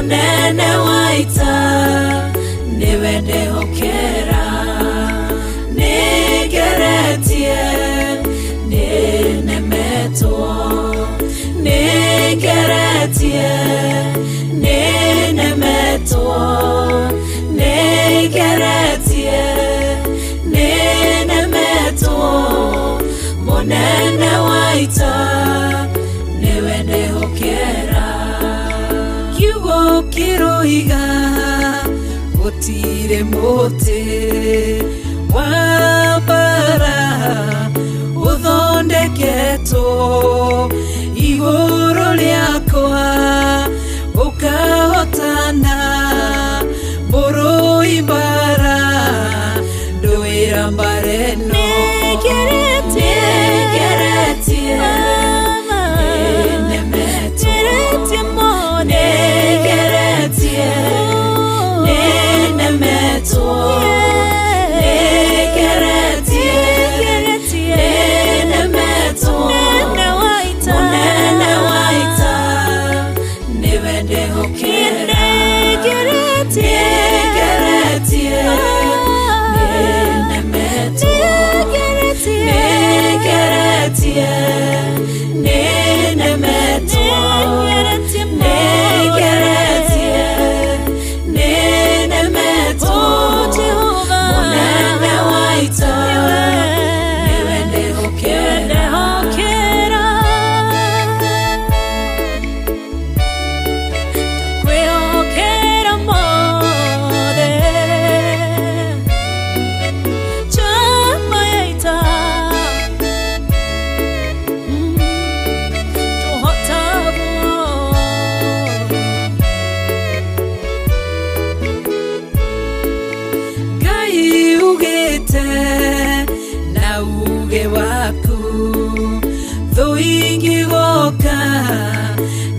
Monene waita niwe ndehokera nigeretie ninemetwo nigeretie ninemetwo nigeretie ninemetwo Monene waita niwe ndehokera Kiroiga gutire muti wambara uthondeketwo iguru riakwa ukahotana muruimbara nduira mbareno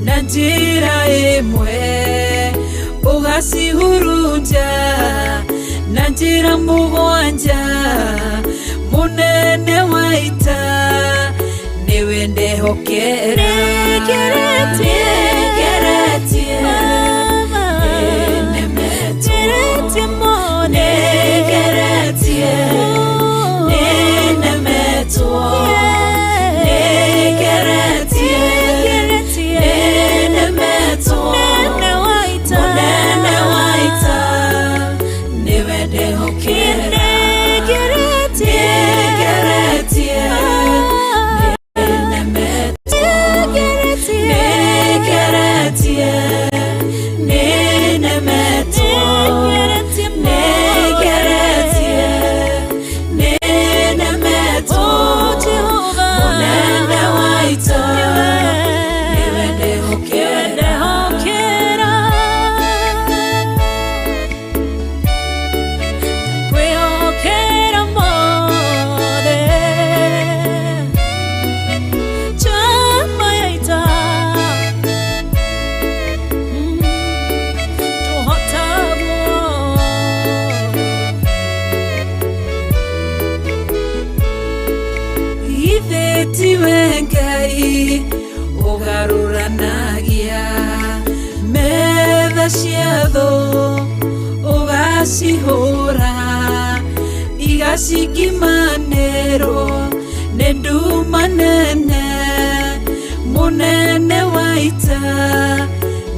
Najira emwe ugasihurunja Najira mugwanja Monene waita niwe ndehokera Nigeretie ninemetwo nigeretie ninemetwo Tiwengai ugaruranagia metha ciatho ugacihura igacikimanĩrwo nĩ nduma nene Monene waita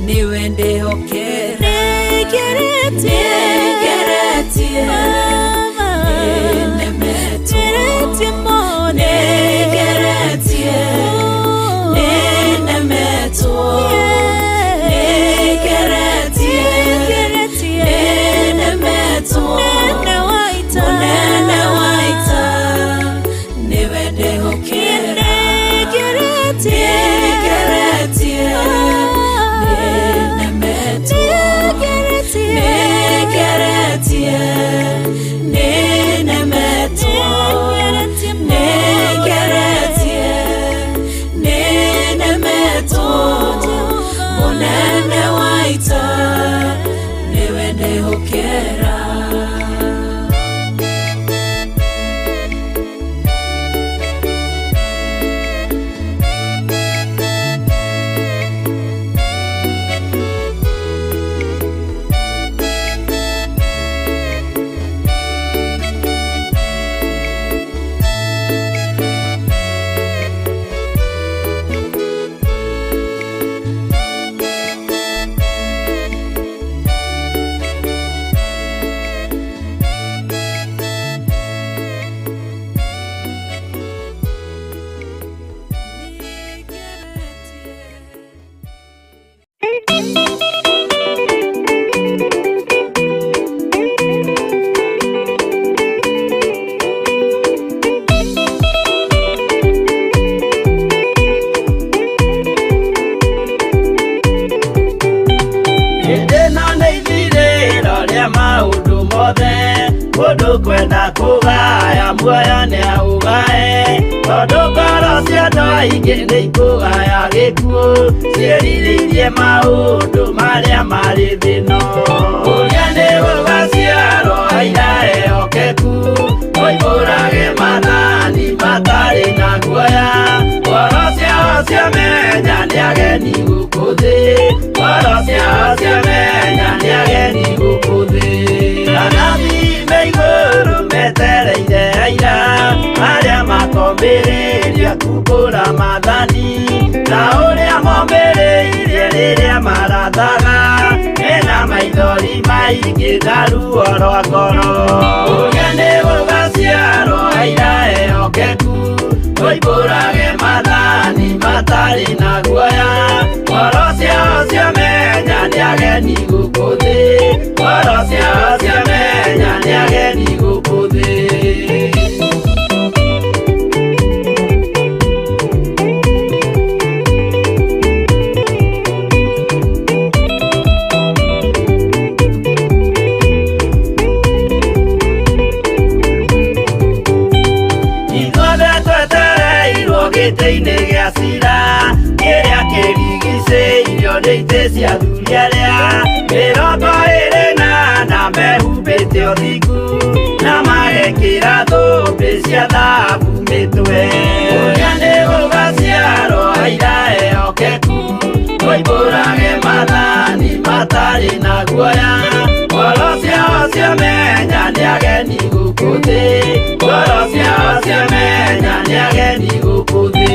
niwe ndehokera Nigeretie ya maundu mothe mundu kwenda kugaya muoyo ni augae tondu ngoro cia andu aingi ni ikugaya gikuo ciĩrirĩirie maundu maria mari thino uria ni gugaciarwo aira ehokeku oimbũrage mathani matari na guoya ngoro ciao ciamenya nĩ ageni gũkũ thĩ ngoro ciao ciamenya nĩ ageni gũkũ thĩ anathi me igũrũ metereire aira arĩa makombĩrĩria kumbũra mathani na ũrĩa mombĩrĩirie rĩrĩa marathaga mena maithori maingĩ na ruo rwa ngoro ũrĩa nĩ gũgaciarwo aira ehokeku oimbũrage mathani matari na guoya ngoro ciao ciamenya nĩ ageni gũkũ thĩ ngoro ciao ciamenya nĩ ageni gũkũ thĩ gĩtĩ-inĩ gĩa cira kĩrĩa kĩrigicĩirio nĩ itĩ cia athuri arĩa mĩrongo ĩrĩ na mehumbĩte ũthingu na magekĩra thũmbĩ cia thahabu mĩtwe ũrĩa nĩ gũgaciarwo aira ehokeku oimbũrage mathani matari na guoya ngoro ciao ciamenya nĩ ageni gũkũ thĩ ngoro ciao ciamenya nĩ ageni gũkũ thĩ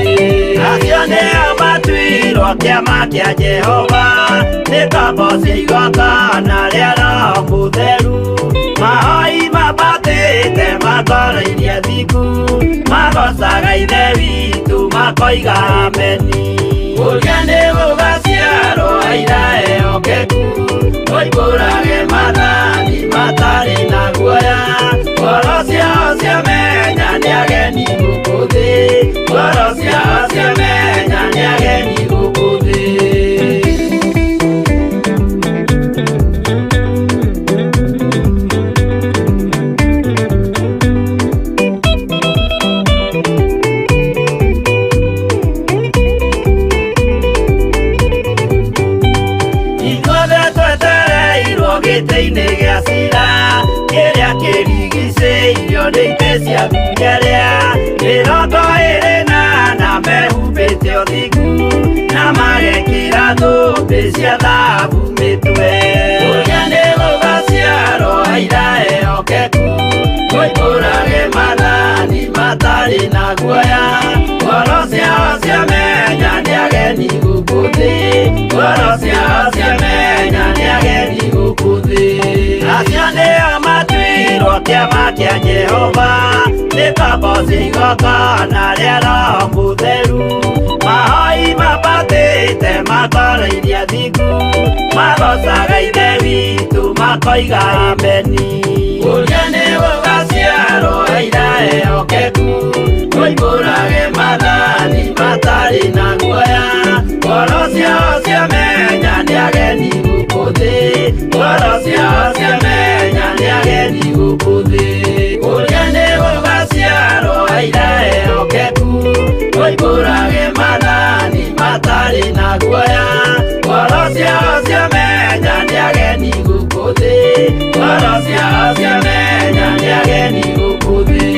acio nĩo matuirwo kĩama kĩa Jehova nĩ ngombo cia igongona rĩa Roho Mũtheru mahoi mabatĩte makoro-irie thingu magocaga ithe witũ makoiga ameni ũrĩa nĩ gũgaciarwo aira ehokeku oimbũrage mathani matari na guoya ngoro ciao ciamenya nĩ ageni gũkũ thĩ ngoro ciao ciamenya nĩ ageni gũkũ thĩ gĩtĩ-inĩ gĩa cira kĩrĩa kĩrigicĩirio nĩ itĩ cia athuri arĩa mĩrongo ĩrĩ na mehumbĩte ũthingu na magekĩra thũmbĩ cia thahabu mĩtwe ũrĩa nĩ gũgaciarwo aira ehokeku oimbũrage mathani matari na guoya ngoro ciao ciamenya nĩ ageni gũkũ thĩ ngoro ciao ciamenya nĩ ageni gũkũ thĩ acio nĩo matuirwo kĩama kĩa Jehova nĩ ngombo cia igongona rĩa Roho Mũtheru mahoi mabatĩte makoro-irie thingu magocaga ithe witũ makoiga ameni ũrĩa nĩ gũgaciarwo aira ehokeku oimbũrage mathani matari na guoya ngoro ciao ciamenya nĩ ageni gũkũ thĩ ngoro ciao ciamenya nĩ ageni gũkũ thĩ ũrĩa nĩ gũgaciarwo aira ehokeku oimbũrage mathani matari na guoya ngoro ciao ciamenya nĩ ageni gũkũ thĩ ngoro ciao ciamenya nĩ ageni gũkũ thĩ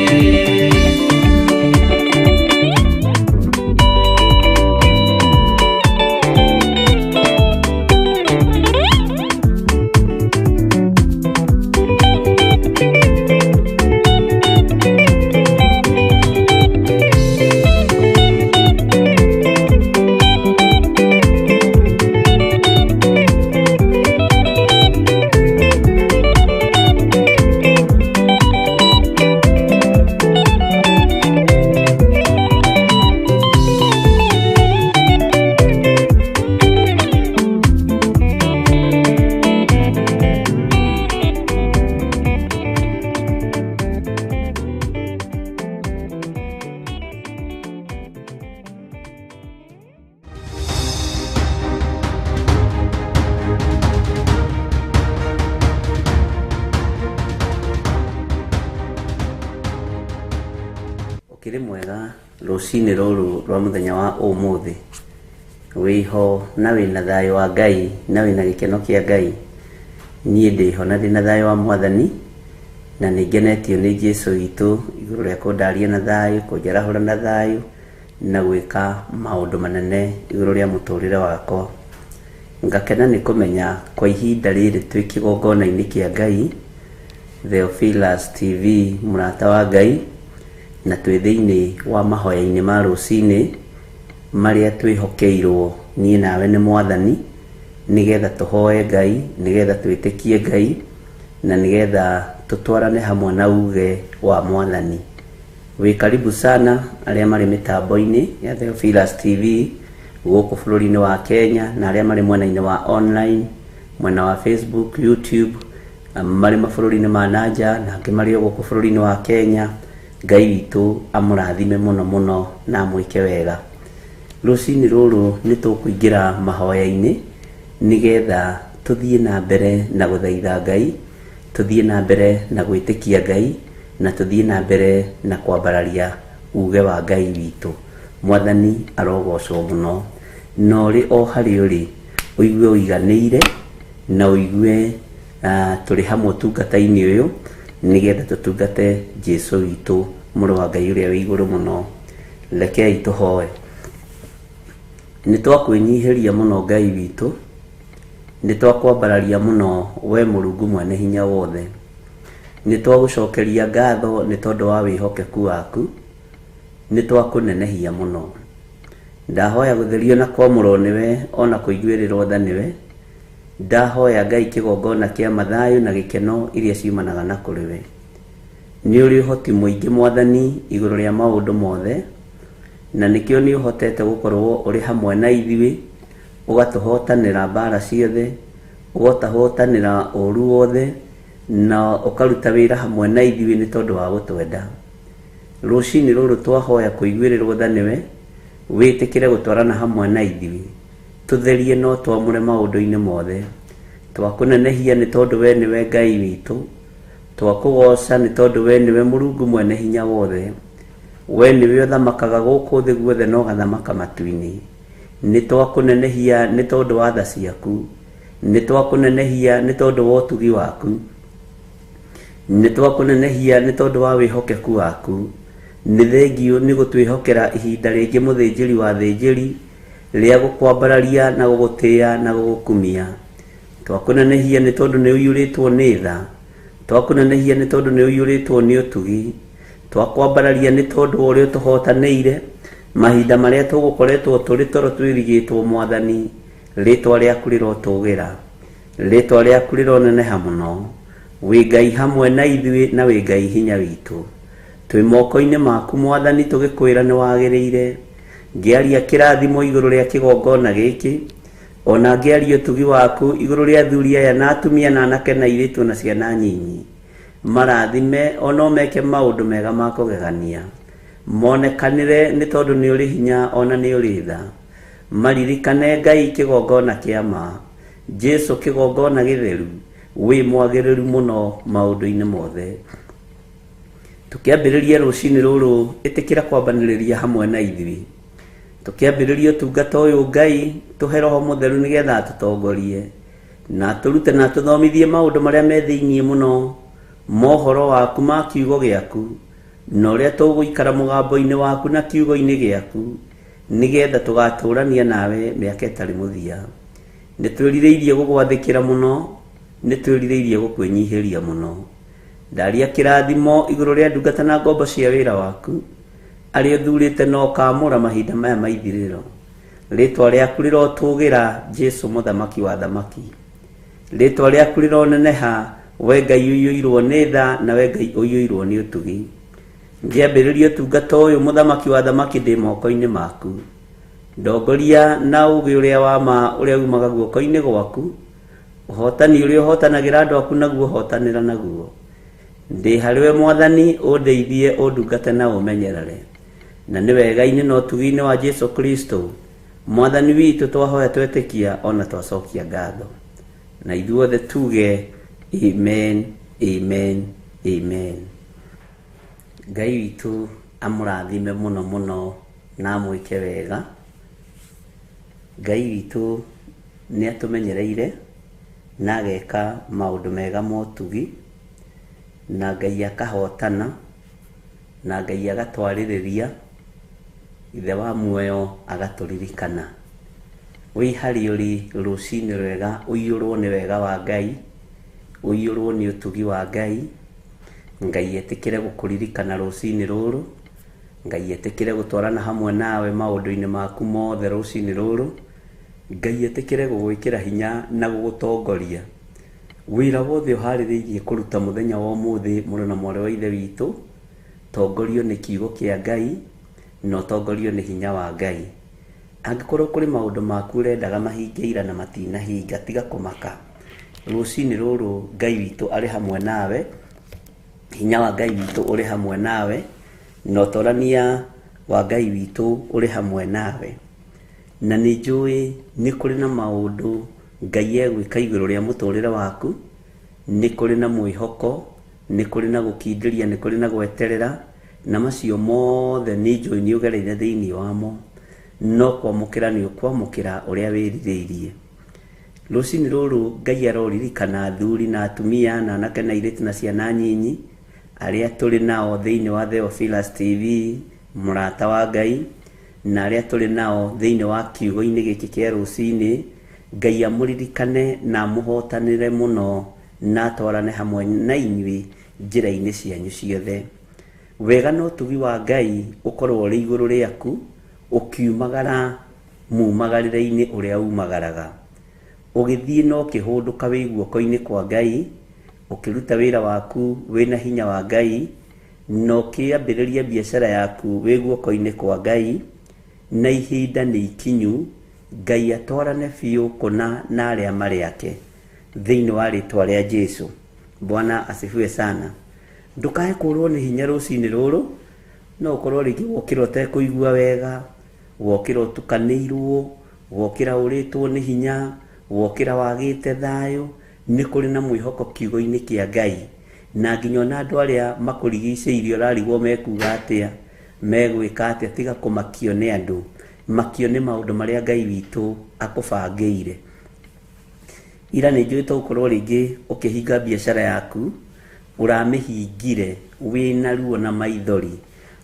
ukiri mwega rucini ruru rwa muthenya wa umuthi wiho na wina thayo wa Ngai na wina gikeno kia Ngai nie ndiho na ndina thayo wa Mwathani na ningenetio ni Jesu witu iguru ria kundaria na thayo kunjarahura na thayo na gwika maundu manene iguru ria muturire wakwa ngakena ni kumenya kwa ihinda riri twi kigongona-ini kia Ngai Theophilus TV murata wa Ngai na twi thiini wa mahoya-ini ma rucini maria twihokeirwo nie nawe ni Mwathani nigetha tuhoe Ngai nigetha twitikie Ngai na nigetha tutwarane hamwe na uge wa Mwathani. Wi karibu sana aria mari mitambo-ini ya Theophilus TV guku bururi-ini wa Kenya na aria mari mwena-ini wa online mwena wa Facebook, YouTube mari mabururi-ini ma nanja na angi mari guku bururi-ini wa Kenya. Ngai witu amurathime muno muno na mwike wega. Rucini ruru ni tukuingira mahoya-ini nigetha tuthie na mbere na guthaitha Ngai, tuthie na mbere na gwitikia Ngai na tuthie na mbere na kwambararia uge wa Ngai witu. Mwathani arogocwo muno no ri o hari uri uigue uiganiire na uigue turi hamwe tungata-ini uyu nigetha tutungate Jesu witu muru wa Ngai uria wi iguru muno. Rekei tuhoe. Ni twakwinyihiria muno Ngai witu, ni twakwambararia muno we Mulungu mwene hinya wothe, ni twagucokeria ngatho ni tondu wa wihokeku waku, ni twakunenehia muno. Ndahoya gutherio na kwamurwo niwe ona kuiguirirwo tha niwe. Ndahoya Ngai kigongona kia mathayo na gikeno iria ciumanaga na kuriwe. Ni uri hoti muingi Mwathani iguru ria maundu mothe na nikio ni uhotete gukorwo uri hamwe na ithui ugatuhotanira mbara ciothe, ugatahotanira uru wothe na ukaruta wira hamwe na ithui ni tondu wa gutwenda. Rucini ruru twahoya kuiguirirwo tha niwe witikire gutwarana hamwe na ithui, tutherie no twamure maundu-ini mothe. Twakunenehia ni tondu we niwe Ngai witu, twakugoca ni tondu we niwe Mulungu mwene hinya wothe. We niwe uthamakaga guku thi guothe no gathamaka matu-ini. Ni twakunenehia ni tondu wa tha ciaku, ni twakunenehia ni tondu wa utugi waku, ni twakunenehia ni tondu wa wihokeku waku. Ni thengio ni gutwihokera ihinda ringi muthinjiri wa thinjiri ria gukwambararia na gugutia na gugukumia. Twakunenehia ni tondu ni uyuritwo ni tha, twakunenehia ni tondu ni uyuritwo ni utugi, twakwambararia ni tondu uria tuhotaneire mahinda maria tugukoretwo turi toro twirigitwo Mwathani. Ritwa riaku rirotugira, ritwa riaku rironeneha muno. Wi Ngai hamwe na ithui na wi Ngai hinya witu. Twi moko-ini maku Mwathani tugikwira ni wagiriire. Ngiaria kirathimo iguru ria kigongona giki, ona ngiaria utugi waku iguru ria athuri aya na atumia na anake na airitu na ciana nyinyi. Marathime ono meke maundu mega ma kugegania, monekanire ni tondu ni uri hinya ona ni uri tha. Maririkane Ngai kigongona kia ma, Jesu kigongona githeru, wi mwagiriru muno maundu-ini mothe. Tukiambiriria rucini ruru itikira kwambaniriria hamwe na ithui, tukiambiriria utungata uyu Ngai tuhe Roho Mutheru nigetha atutongorie na turute na tuthomithie maundu maria me thiini muno mohoro waku ma kiugo giaku na uria tuguikara mugambo-ini waku na kiugo-ini giaku nigetha tugaturania nawe miaka itari muthia. Ni twiririirie gugwathikira muno, ni twiririirie gukwinyihiria muno. Ndaria kirathimo iguru ria ndungata na ngombo cia wira waku aria thurite no kamura mahinda maya maithiriro. Ritwa riaku rirotugira Jesu muthamaki wa thamaki. Ritwa riaku rironeneha we Ngai uyuirwo ni tha na we Ngai uyuirwo ni utugi. Ngiambiriria utungata uyu muthamaki wa thamaki ndi moko-ini maku. Ndongoria na ugi uria wa ma uria umaga guoko-ini gwaku, uhotani uria uhotanagira andu aku naguo uhotanira naguo. Ndi hariwe Mwathani undeithie undungate na umenyerere. Na ni wega-ini na utugi-ini wa Jesu Kristo Mwathani witu twahoya twetikia ona twacokia ngatho. Na ithuothe tuge amen, amen, amen. Ngai witu amurathime muno muno na mwike wega. Ngai witũ nĩ atumenyereire na ageka maũndũ mega motugi, na Ngai akahotana, na Ngai agatwarĩrĩria, ithe wa muoyo agatũririkana. Wĩ harĩ ũrĩ rũcinĩ rwega, ũiyũrwo nĩ wega wa Ngai, ũiyũrwo nĩ ũtugi wa Ngai. Ngai etĩkĩre gũkũririkana rũcinĩ rũrũ, Ngai etĩkĩre gũtwarana hamwe nawe maũndũ-inĩ maku mothe rũcinĩ rũrũ. Ngai etĩkĩre gũgwĩkĩra hinya na gũgũtongoria wĩra wothe ũharĩrĩirie kũruta mũthenya wa ũmũthĩ. Mũrũ na mwarĩ wa ithe witũ, tongorio nĩ kiugo kĩa Ngai na ũtongorio nĩ hinya wa Ngai. Angĩkorwo kũrĩ maũndũ maku ũrendaga mahingĩira na matinahinga, tiga kũmaka. Rũcinĩ rũrũ Ngai witũ arĩ hamwe nawe, hinya wa Ngai witũ ũrĩ hamwe nawe, na ũtorania wa Ngai witũ ũrĩ hamwe nawe. Na nĩ njũĩ nĩ kũrĩ na maũndũ Ngai egwĩka igũrũ rĩa mũtũrĩre waku, nĩ kũrĩ na mwĩhoko, nĩ kũrĩ na gũkindĩria, nĩ kũrĩ na gweterera, na macio mothe nĩ njũĩ nĩ ũgereire thĩinĩ wamo, no kwamũkĩra nĩ ũkwamũkĩra ũrĩa wĩrirĩirie. Rũcinĩ rũrũ Ngai aroririkana athuri na atumia na anake na airĩtu na ciana nyinyi arĩa tũrĩ nao thĩinĩ wa Theophilus TV, mũrata wa Ngai, na arĩa tũrĩ nao thĩinĩ wa kiugo-inĩ gĩkĩ kĩa rũcinĩ. Ngai amũririkane na amũhotanĩre mũno na atwarane hamwe na inyuĩ njĩra-inĩ cianyu ciothe. Wega na ũtugi wa Ngai ũkorwo ũrĩ igũrũ rĩaku, ũkiumagara mumagarĩre-inĩ ũrĩa umagaraga, ũgĩthiĩ na ũkĩhũndũka wĩ guoko-inĩ kwa Ngai, ũkĩruta wĩra waku wĩna hinya wa Ngai, na ũkĩambĩrĩria biacara yaku wĩ guoko-inĩ kwa Ngai, na ihinda nĩ ikinyu Ngai atwarane biũ kũna na arĩa marĩ ake thĩinĩ wa rĩtwa rĩa Jesũ. Bwana asifiwe sana. Ndũkae kũrwo nĩ hinya rũcinĩ rũrũ, no ũkorwo rĩngĩ wokĩra ũtekũigua wega, wokĩra ũtukanĩirwo, wokĩra ũrĩtwo nĩ hinya, wokĩra wagĩte thayũ. Nĩ kũrĩ na mwĩhoko kiugo-inĩ kĩa Ngai, na nginya ona andũ arĩa makũrigicĩirie ũrarigwo mekuga atĩa, megwĩka atĩa, tiga kũmakio nĩ andũ, makio nĩ maũndũ marĩa Ngai witũ akũbangĩire. Ira nĩ njũĩ to ũkorwo rĩngĩ ũkĩhinga biacara yaku, ũramĩhingire wĩna ruo na maithori,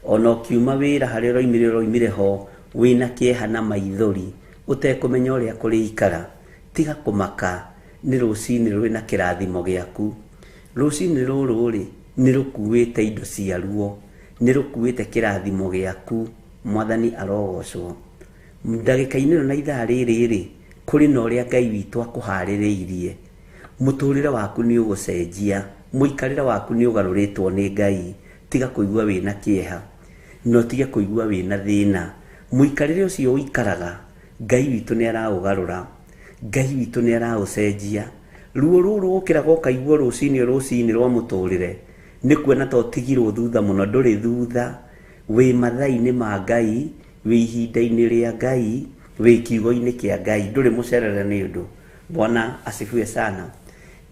ona ũkiuma wĩra harĩa ũroimire ho wĩna kĩeha na maithori, ũtekũmenya ũrĩa kũrĩikara. Tiga kũmaka, nĩ rũcinĩ rũrĩ na kĩrathimo gĩaku. Rũcinĩ rũrũ rĩ nĩ rũkuĩte indo cia ruo, nĩ rũkuĩte kĩrathimo gĩaku. Mwathani arogocwo. Ndagĩka-inĩ ĩno na ithaa rĩrĩ rĩ, kũrĩ na ũrĩa Ngai witũ akũharĩrĩirie. Mũtũrĩre waku nĩ ũgũcenjia, mũikarĩre waku nĩ ũgarũrĩtwo nĩ Ngai. Tiga kũigua wĩna kĩeha, no tige kũigua wĩna thĩna. Mũikarĩre ũcio ũikaraga, Ngai witũ nĩ araũgarũra, Ngai witũ nĩ araũcenjia. Ruo rũrũ ũkĩraga ũkaigua rũcinĩ rwa mũtũrĩre, nĩ kuona to tigirwo thutha mũno, ndũrĩ thutha. Wĩ mathaa-inĩ ma Ngai, wĩ ihinda-inĩ rĩa Ngai, wĩ kiugo-inĩ kĩa Ngai, ndũrĩ mũcerere nĩ ũndũ. Bwana asifiwe sana.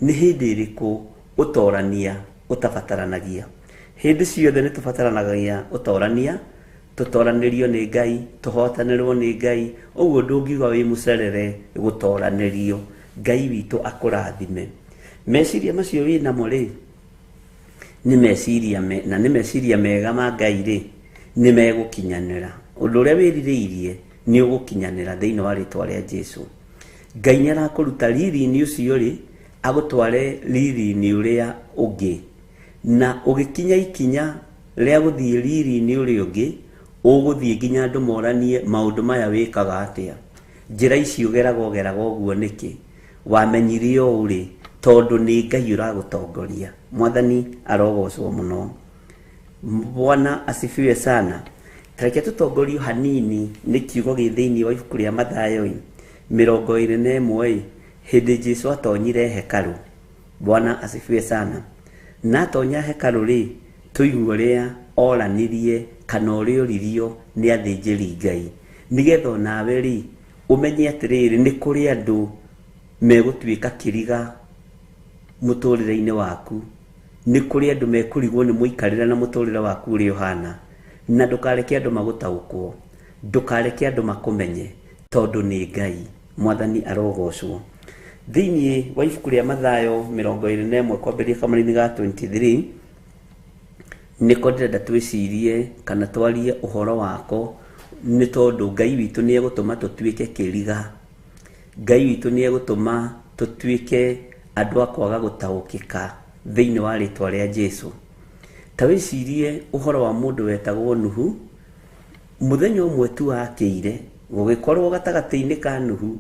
Nĩ hĩndĩ ĩrĩkũ ũtorania ũtabataranagia? Hĩndĩ ciothe nĩ tũbataranagia ũtorania, tũtoranĩrio nĩ Ngai, tũhotanĩrwo nĩ Ngai. Ũguo ndũngiuga wĩ mũcerere gũtoranĩrio. Ngai witũ akũrathime. Meciria macio wĩ namo rĩ, nĩ meciria mega ma Ngai rĩ, nĩ megũkinyanĩra. Ũndũ ũrĩa wĩrirĩirie nĩ ũgũkinyanĩra thĩinĩ wa rĩtwa rĩa Jesũ. Ngai nĩ arakũruta riri-inĩ ũcio rĩ, agũtware riri-inĩ ũrĩa ũngĩ, na ũgĩkinya ikinya rĩa gũthiĩ riri-inĩ ũrĩa ũngĩ, ũgũthiĩ nginya andũ moranie maũndũ maya wĩkaga atĩa, njĩra ici ũgeraga ũguo nĩkĩ, wamenyire ũũ rĩ, tondũ nĩ Ngai ũragũtongoria. Mwathani arogocwo mũno. Bwana asifiwe sana. Tareke tũtongorio hanini nĩ kiugo gĩ thĩinĩ wa ibuku rĩa Mathayo 21 hĩndĩ Jesũ atonyire hekalu. Bwana asifiwe sana. Na atonya hekalu rĩ, tũigua ũrĩa oranirie kana ũrĩa oririo nĩ athĩnjĩri Ngai, nĩgetha nawe rĩ ũmenye atĩrĩrĩ, nĩ kũrĩ andũ megũtuĩka kĩriga mũtũrĩre-inĩ waku, nĩ kũrĩ andũ mekũrigwo nĩ mũikarĩre na mũtũrĩre waku ũrĩa ũhana, na ndukareke andu magutaukwo, ndukareke andu makumenye tondu ni Ngai. Mwathani arogocwo. Thiini wa ibuku ria Mathayo 21 kwambĩrĩria kamũra-inĩ ga 23 nĩko ndĩrenda twĩcirie kana twarie ũhoro wako, nĩ tondũ Ngai witũ nĩ egũtũma tũtuĩke kĩriga. Ngai witũ nĩ egũtũma tũtuĩke andũ a kwaga gũtaũkĩka thĩinĩ wa rĩtwa rĩa Jesũ. Ta wĩcirie ũhoro wa mũndũ wetagwo Nuhu. Mũthenya ũmwe tu akĩire gũgĩkorwo gatagatĩ-inĩ ka Nuhu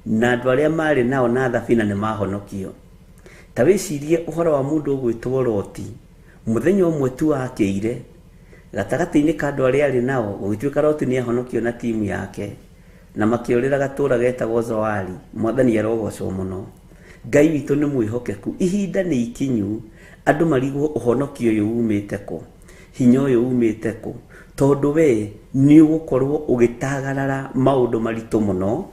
na andũ arĩa marĩ nao na thabina nĩ mahonokio. Ta wĩcirie ũhoro wa mũndũ ũgwĩtwo Loti. Mũthenya ũmwe tu akĩire gatagatĩ-inĩ ka andũ arĩa arĩ nao gũgĩtuĩka Loti nĩ ahonokio na timu yake na makĩũrĩra gatũũra getagwo Zoari. Mwathani arogocwo mũno. Ngai witũ nĩ mwĩhokeku. Ihinda nĩ ikinyu andũ marigwo ũhonokio ũyũ umĩte kũ, hinya ũyũ umĩte kũ, tondũ we nĩ ũgũkorwo ũgĩtagarara maũndũ maritũ mũno,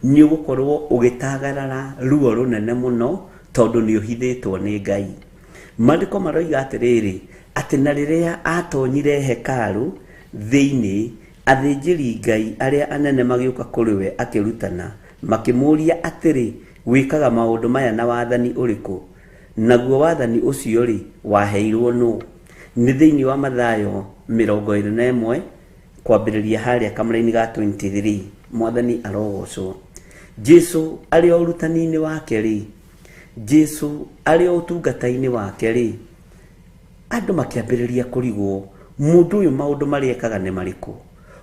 nĩ ũgũkorwo ũgĩtagarara ruo rũnene mũno, tondũ nĩ ũhithĩtwo nĩ Ngai. Maandĩko maroiga atĩrĩrĩ, atĩ na rĩrĩa atonyire hekarũ thĩinĩ, athĩnjĩri Ngai arĩa anene magĩũka kũrĩ we akĩrutana, makĩmũũria atĩrĩ, wĩkaga maũndũ maya na wathani ũrĩkũ? Naguo wathani ũcio rĩ, waheirwo nũ? Nĩ thĩinĩ wa Mathayo 21 kwambĩrĩria harĩa kamũra-inĩ ga 23. Mwathani arogocwo. Jesũ arĩ o ũrutani-inĩ wake rĩ, Jesũ arĩ o ũtungata-inĩ wake rĩ, andũ makĩambĩrĩria kũrigwo, mũndũ ũyũ maũndũ marĩa ekaga nĩ marĩkũ?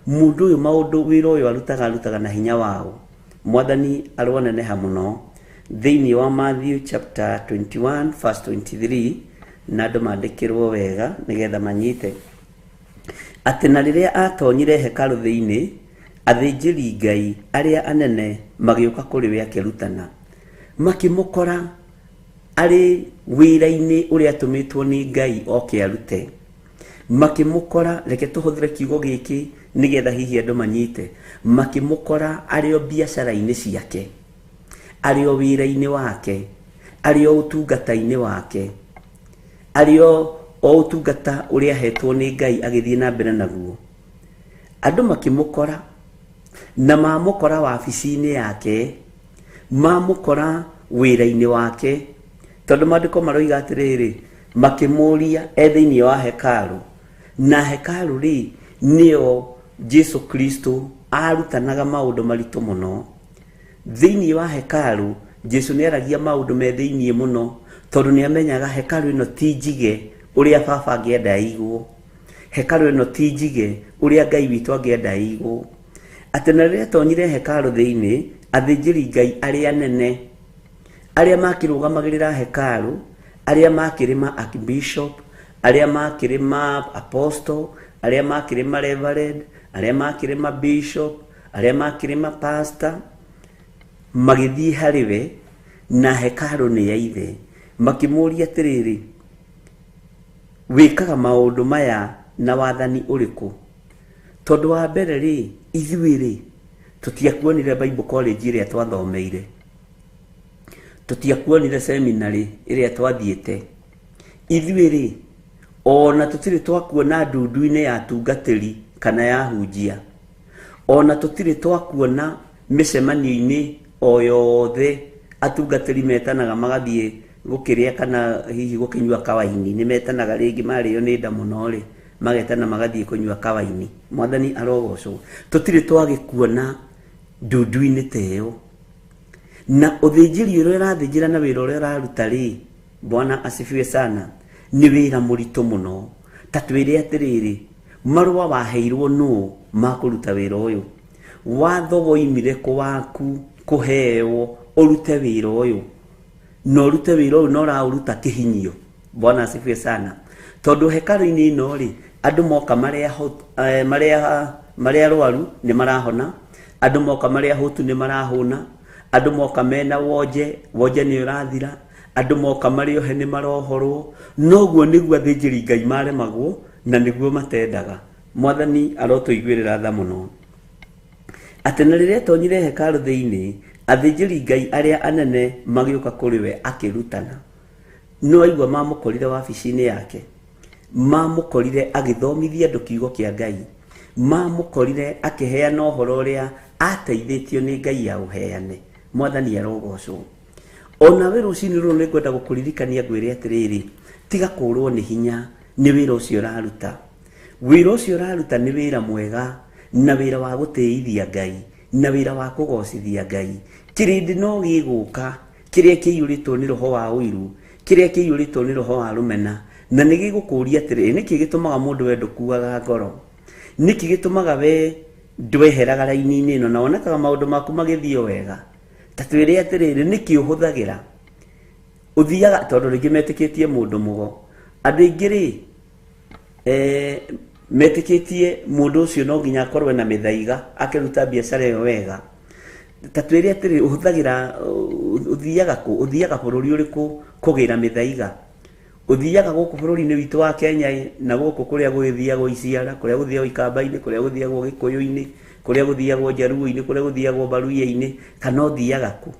Mũndũ ũyũ maũndũ wĩra ũyũ arutaga na hinya wao. Mwathani aroneneha mũno thĩinĩ wa Matthew chapter 21 verse 23, na andũ mandĩkĩrwo wega nĩgetha manyite. Atĩ na rĩrĩa atonyire hekarũ thĩinĩ, athĩnjĩri Ngai arĩa anene magĩũka kũrĩ we akĩrutana, makĩmũkora arĩ wĩra-inĩ ũrĩa atũmĩtwo nĩ Ngai oke arute. Makĩmũkora, reke tũhũthĩre kiugo gĩkĩ nĩgetha hihi andũ manyite, makĩmũkora arĩ o biacara-inĩ ciake, arĩ o wĩra-inĩ wake, arĩ o ũtungata-inĩ wake, arĩ o ũtungata ũrĩa ahetwo nĩ Ngai agĩthiĩ na mbere naguo. Andũ makĩmũkora na mamũkora wabici-inĩ yake, mamũkora wĩra-inĩ wake, tondũ maandĩko maroiga atĩrĩrĩ, makĩmũũria thĩinĩ wa hekarũ, na hekarũ rĩ nĩyo Jesũ Kristo arutanaga maũndũ maritũ mũno. Thĩinĩ wa hekarũ Jesũ nĩ aragia maũndũ me thĩinĩ mũno, tondũ nĩ amenyaga hekarũ ĩno ti njige ũrĩa baba angĩenda ĩigwo. Hekarũ ĩno ti njige ũrĩa Ngai witũ angĩenda ĩigwo. Atĩ na rĩrĩa atonyire hekarũ thĩinĩ, athĩnjĩri Ngai arĩa anene arĩa makĩrũgamagĩrĩra hekarũ, arĩa makĩrĩ ma archbishop, arĩa makĩrĩ ma apostle, arĩa makĩrĩ ma reverend, arĩa makĩrĩ ma bishop, arĩa makĩrĩ ma pastor, magĩthiĩ harĩ we na hekarũ nĩ ya ithe, makĩmũũria atĩrĩrĩ, wĩkaga maũndũ maya na wathani ũrĩkũ? Tondũ wa mbere rĩ, ithuĩ rĩ, tũtiakuonire Bible college ĩrĩa twathomeire, tũtiakuonire seminary ĩrĩa twathiĩte, ithuĩ rĩ, ona tũtirĩ twakuona ndundu-inĩ ya tungatĩri kana ya hunjia, ona tũtirĩ twakuona mĩcemanio-inĩ o yothe atungatĩri metanaga magathiĩ gũkĩrĩa kana hihi gũkĩnyua kawaini. Nĩ metanaga rĩngĩ marĩo nĩ nda mũno rĩ, magetana magathiĩ kũnyua kawaini. Mwathani arogocwo. Tũtirĩ twagĩkuona ndundu-inĩ ta ĩyo. Na ũthĩnjĩri ũrĩa ũrathĩnjĩra na wĩra ũrĩa ũraruta rĩ, Bwana asifiwe sana, nĩ wĩra mũritũ mũno. Ta twĩre atĩrĩrĩ, marũa waheirwo nũ ma kũruta wĩra ũyũ? Watho woimire kũ waku kũheo ũrute wĩra ũyũ? Na ũrute wĩra ũyũ no ũraũruta kĩhinyio. Bwana asifiwe sana. Tondũ hekarũ-inĩ ĩno rĩ, andũ moka marĩa arwaru nĩ marahona, andũ moka marĩa ahũtu nĩ marahũna, andũ moka mena wonje nĩ ũrathira, andũ moka marĩ ohe nĩ marohorwo. Noguo nĩguo athĩnjĩri Ngai maremagwo na nĩguo matendaga. Mwathani arotũiguĩrĩra tha mũno. Atĩ na rĩrĩa atonyire hekarũ thĩinĩ, athĩnjĩri Ngai arĩa anene magĩũka kũrĩ we akĩrutana. No aigua mamũkorire wabici-inĩ yake, mamukorire agithomithia andu kiugo kia Ngai, mamukorire akiheana uhoro uria ateithĩtio nĩ Ngai ya uheane. Mwathani arogocwo. Ona we rucini ruru nĩ ngwenda gũkũririkania ngwĩre atĩrĩrĩ, tiga kũrwo nĩ hinya nĩ wĩra ũcio ũraruta. Wĩra ũcio ũraruta nĩ wĩra mwega, na wĩra wa gũtĩithia Ngai, na wĩra wa kũgocithia Ngai. Kĩrĩndĩ no gĩgũka kĩrĩa kĩiyũrĩtwo nĩ roho wa ũiru, kĩrĩa kĩiyũrĩtwo nĩ roho wa rũmena, na nĩ gĩgũkũria atĩrĩrĩ, nĩkĩ gĩtũmaga mũndũ we ndũkuaga ngoro, nĩkĩ gĩtũmaga we ndweheraga raini-inĩ ĩno na wonekaga maũndũ maku magĩthiĩ wega. Ta twĩre atĩrĩrĩ, nĩkĩ ũhũthagĩra ũthiaga tondũ rĩngĩ metĩkĩtie mũndũ mũgo. Andũ aingĩ rĩ metĩkĩtie mũndũ ũcio no nginya akorwo na mĩthaiga akĩruta biacara ĩyo wega. Ta twĩre atĩrĩrĩ, ũhũthagĩra ũthiaga kũ? Ũthiaga bũrũri ũrĩkũ kũgĩra mĩthaiga? Ũthiaga gũkũ bũrũri-inĩ witũ wa Kenya na gũkũ kũrĩa gũgĩthiagwo Isiara, kũrĩa gũthiagwo Ikamba-inĩ, kũrĩa gũthiagwo Gĩkũyũ-inĩ, kũrĩa gũthiagwo Jaruo-inĩ, kũrĩa gũthiagwo Baluhya-inĩ, kana ũthiaga kũ?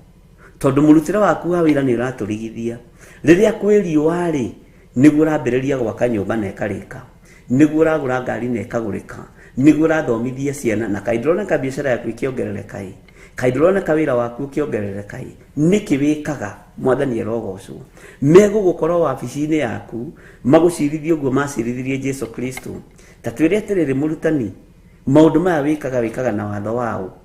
Tondũ mũrutĩre waku wa wĩra nĩ ũratũrigithia. Rĩrĩa kwĩ riũa rĩ, nĩguo ũrambĩrĩria gwaka nyũmba na ĩkarĩka, nĩguo ũragũra ngari na ĩkagũrĩka, nĩguo ũrathomithia ciana, na kaĩ ndũroneka biacara yaku ĩkĩongerereka ĩ, kaĩ ndũroneka wĩra waku ũkĩongerereka ĩ. Nĩkĩ wĩkaga? Mwathani arogocwo. Megũgũkorwo wabici-inĩ yaku magũcirithie ũguo macirithirie Jesu Kristo. Ta twĩre atĩrĩrĩ, mũrutani, maũndũ maya wĩkaga na watho wao.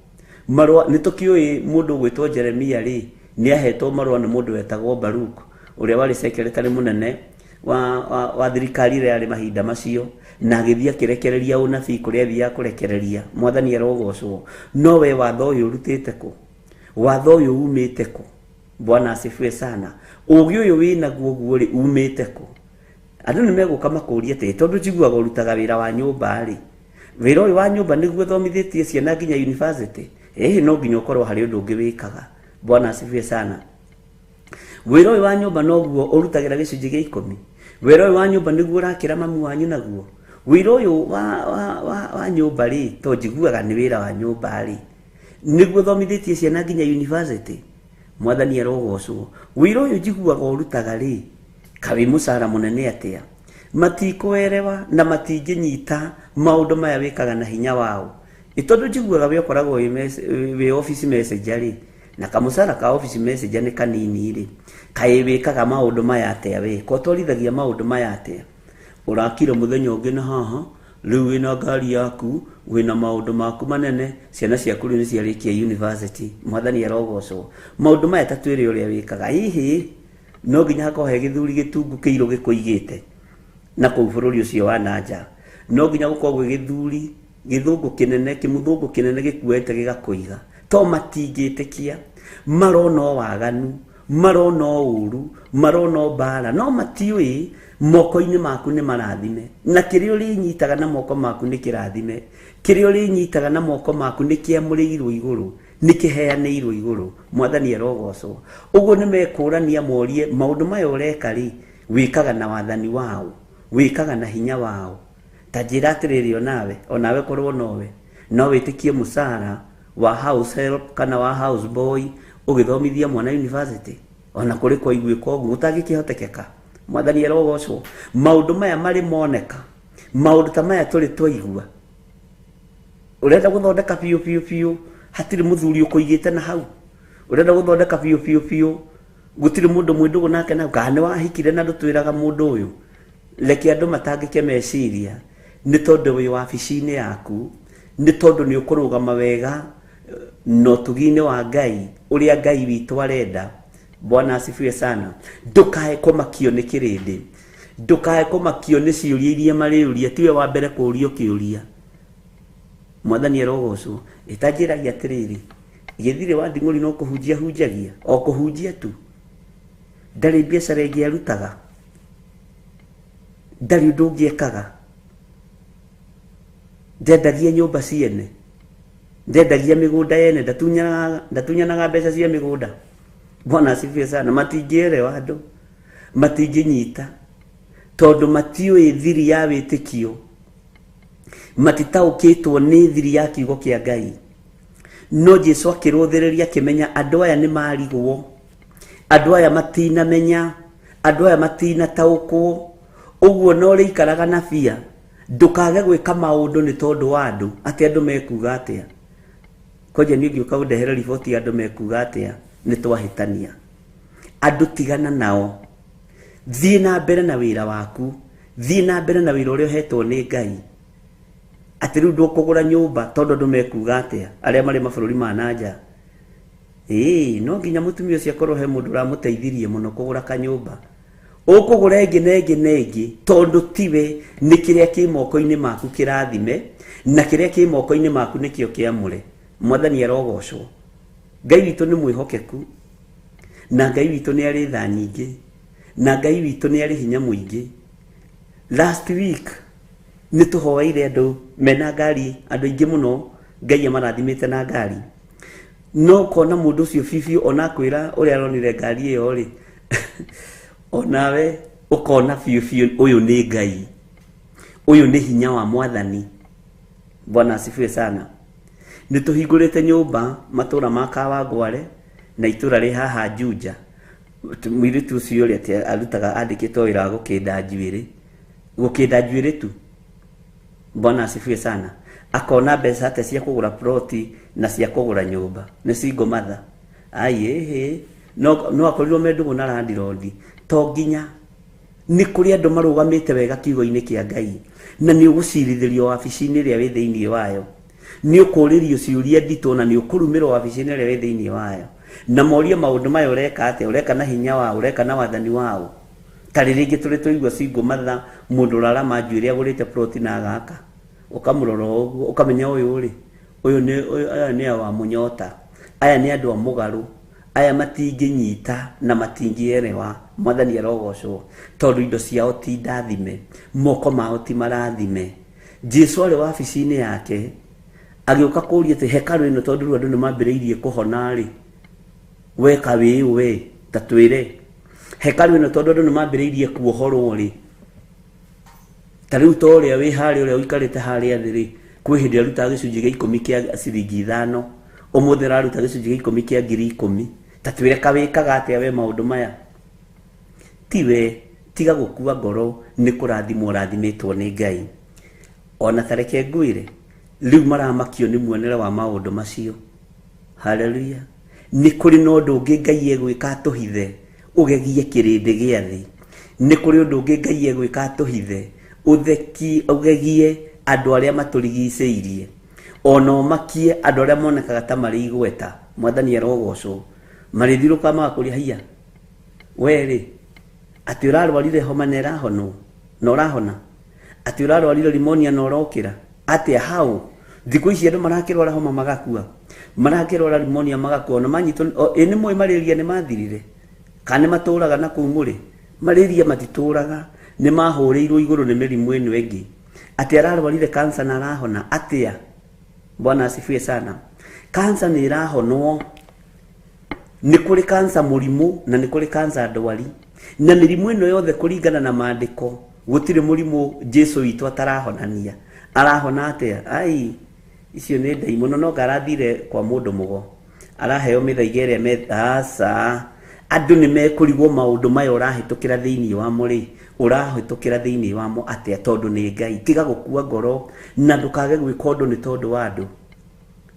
Marũa nĩ tũkĩũĩ mũndũ gwĩtwo Jeremia rĩ, nĩ ahetwo marũa nĩ mũndũ wetagwo Baruku, ũrĩa warĩ secretary mũnene wa thirikari ĩrĩa yarĩ mahinda macio, na agĩthiĩ akĩrekereria ũnabii kũrĩa athiaga kũrekereria. Mwathani arogocwo. No we watho ũyũ ũrutĩte kũ? Watho ũyũ umĩte kũ? Bwana asifiwe sana. Ũgĩ ũyũ wĩnaguo guo rĩ, umĩte kũ? Andũ nĩ megũka makũria atĩ, tondũ njiguaga ũrutaga wĩra wa nyũmba rĩ, wĩra ũyũ wa nyũmba nĩguo thomithĩtie ciana nginya university? No nginya ũkorwo harĩ ũndũ ũngĩ wĩkaga. Bwana asifiwe sana. Wĩra ũyũ wa nyũmba noguo ũrutagĩra gĩcunjĩ gĩa 10? Wĩra ũyũ wa nyũmba nĩguo ũrakĩra mamu wanyu naguo? Wĩra ũyũ wa nyũmba rĩ, to njiguaga nĩ wĩra wa nyũmba rĩ, nĩguo thomithĩtie ciana nginya university? Mwathani arogocwo. Wĩra ũyũ njiguaga ũrutaga rĩ, kaĩ mũcara mũnene atĩa? Matikũerewa na matingĩnyita maũndũ maya wĩkaga na hinya wao. Tondũ njiguaga we ũkoragwo wĩ office messenger rĩ, na kamũcara ka office messenger nĩ kanini rĩ, kaĩ wĩkaga maũndũ maya atĩa we? Ko twarithagia maũndũ maya atĩa? Ũrakira mũthenya ũngĩ na haha, rĩu wĩna ngari yaku, wĩna maũndũ maku manene, ciana ciaku rĩu nĩ ciarĩkia university. Mwathani arogocwo. Maũndũ maya ta twĩre ũrĩa wĩkaga. Hihi no nginya hakorwo he gĩthuri gĩtungu kĩirũ gĩkũigĩte na kũu bũrũri ũcio wa nanja. No nginya gũkorwo gwĩ gĩthuri gĩthũngũ kĩnene, kĩmũthũngũ kĩnene gĩkuĩte gĩgakũiga. To matingĩtĩkia, marona waganu, marona ũũru, marona mbara, no matiũĩ moko-inĩ maku nĩ marathime, na kĩrĩa ũrĩnyitaga na moko maku nĩ kĩrathime, kĩrĩa ũrĩnyitaga na moko maku nĩ kĩamũrĩirwo igũrũ, nĩ kĩheanĩirwo igũrũ. Mwathani arogocwo. Ũguo nĩ mekũrania morie, maũndũ maya ũreka rĩ, wĩkaga na wathani wao, wĩkaga na hinya wao? Ta njĩra atĩrĩrĩ, onawe korwo nowe no wĩtĩkie mũcara wa house help kana wa house boy ũgĩthomithia mwana university? Ona kũrĩ kwa iguĩka ũguo ũtangĩkĩhotekeka. Mwathani arogocwo. Maũndũ maya marĩ moneka, maũndũ ta maya tũrĩ twaigua, ũrenda gũthondeka biũ hatirĩ mũthuri ũkũigĩte na hau? Ũrenda gũthondeka biũ gũtirĩ mũndũ mwĩndũgũ nake na kana nĩ wahikire na ndũtwĩraga mũndũ ũyũ? Reke andũ matangĩke meciria, nĩ tondũ wĩ wabici-inĩ yaku, nĩ tondũ nĩ ũkũrũgama wega na ũtugi-inĩ wa Ngai ũrĩa Ngai witũ arenda. Bwana asifiwe sana. Ndũkae kũmakio nĩ kĩrĩndĩ, ndũkae kũmakio nĩ ciũria iria marĩũria, tiwe wa mbere kũũrio kĩũria. Mwathani arogocwo. Ĩtanjĩragia atĩrĩrĩ, gĩthirĩ wa nding'ũri no kũhunjia hunjagia, o kũhunjia tu, ndarĩ biacara ĩngĩ arutaga, ndarĩ ũndũ ũngĩ ekaga, ndendagia nyũmba ciene, ndendagia mĩgũnda yene, ndatunyanaga mbeca cia mĩgũnda. Bwana asifiwe sana. Matingĩerewa andũ, matingĩnyita, tondũ matiũĩ thiri ya wĩtĩkio, matitaũkĩtwo nĩ thiri ya kiugo kĩa Ngai. No Jesu akĩrũthĩrĩria akĩmenya andũ aya nĩ marigwo, andũ aya matinamenya, andũ aya matinataũkwo. uguo no ri ikaraga na bia ndukage gwika maundu ni tondu wa andu ati andu mekuga atia koje ni ngiuka udehera riboti andu mekuga atia ni twahitania andu tigana nao thii na mbere na wira waku thii na mbere na wira uria hetwo ni Ngai ati riu ndukugura nyumba tondu andu mekuga atia aria mari mabururi ma nanja no nginya mutumia ucio akorwo he mundu uramuteithirie muno kugura kanyumba ukugura engi tondu tiwe ni kiria ki moko-ini maku kirathime na kiria ki moko-ini maku nikio kiamure mwathani arogocwo Ngai witu ni mwihokeku na Ngai witu ni ari tha nyingi na Ngai witu ni ari hinya muingi last week ni tuhoeire andu mena ngari andu ingi muno Ngai amarathimite na ngari no kona mundu ucio bibi ona kwira uri aronire ngari iyo ri onawe ukona biu uyu ni Ngai uyu ni hinya wa mwathani Bwana asifiwe sana ni tuhingurite nyumba matura makawa gware na itura ri haha Juja mwiritu ucio ri ati arutaga andikitwo wira gukinda njuiri tu Bwana asifiwe sana akona mbeca ate cia kugura ploti na cia kugura nyumba ni single mother no akorirwo mendugu na landlord to nginya ni kuri andu marugamite wega kiugo-ini kia Ngai na ni ugucirithirio wabici-ini ria wi thiini wayo ni ukuririo ciuria ndito na ni ukurumirwo wabici-ini ria wi thiini wayo na moria maundu mayo ureka ate ureka na hinya wa ureka na wathani wao tari ringi turi tuigwa single mother mundu rarama njuiri agurite ploti na agaka ukamurora uguo ukamenya uyu ni wa munyota aya ni andu amugaru aya matinginyita na matingierewa mwathani arogocwo tondu indo ciao ti ndathime moko mao ti marathime Jesu ari wabici-ini yake agiuka kuria ati hekalu ino tondu andu ni mambiriirie kuhona ri weka we tatwire hekalu ino tondu andu ni mambiriirie kuohorwo ri tariu toria wi hari uria uikarite hari athiri kwi hindi aruta gicunji gia 10 kia ciringi 5 umuthi raruta gicunji gia 10 kia 10,000 tatwire kawikaga atia we maundu maya tiwe tiga gukua ngoro ni kurathimwo rathimitwo ni Ngai ona tareke nguire riu maramakio ni muonere wa maundu macio haleluya ni kuri no ndungi Ngai egwika tuhithe ugegie kirindi gia thi ni kuri undu ungi Ngai egwika tuhithe ugegie andu aria maturigiceirie ono makie andu aria monekaga ta mari igweta mwathani arogocwo marithiruka magakuria haiya weri ati urarwarire homa na irahono na urahona ati urarwarire limonia na urokira ati hau thiku ici andu marakirwara homa magakua marakirwara limonia magakua na manyitwo ni mwe malaria ni mathirire kana maturaga na kumuri malaria matituraga ni mahurirwo iguru ni mirimu ino engi ati ararwarire kansa na arahona atia Bwana asifiwe sana kansa ni irahonwo ni kuri kansa murimu na ni kuri kansa ndwari na mirimu ino yothe kuringana na maandiko gutire murimu Jesu witu atarahonania arahona atia icio ni ndaimono no garathire kwa mundu mugo araheo mithaigere methasa andu ni mekurigwo maundu mayo urahitukira thiini wa muri urahitukira thiini wa mo atia tondu ni Ngai tiga gukua ngoro na ndukage gwika undu ni tondu wa andu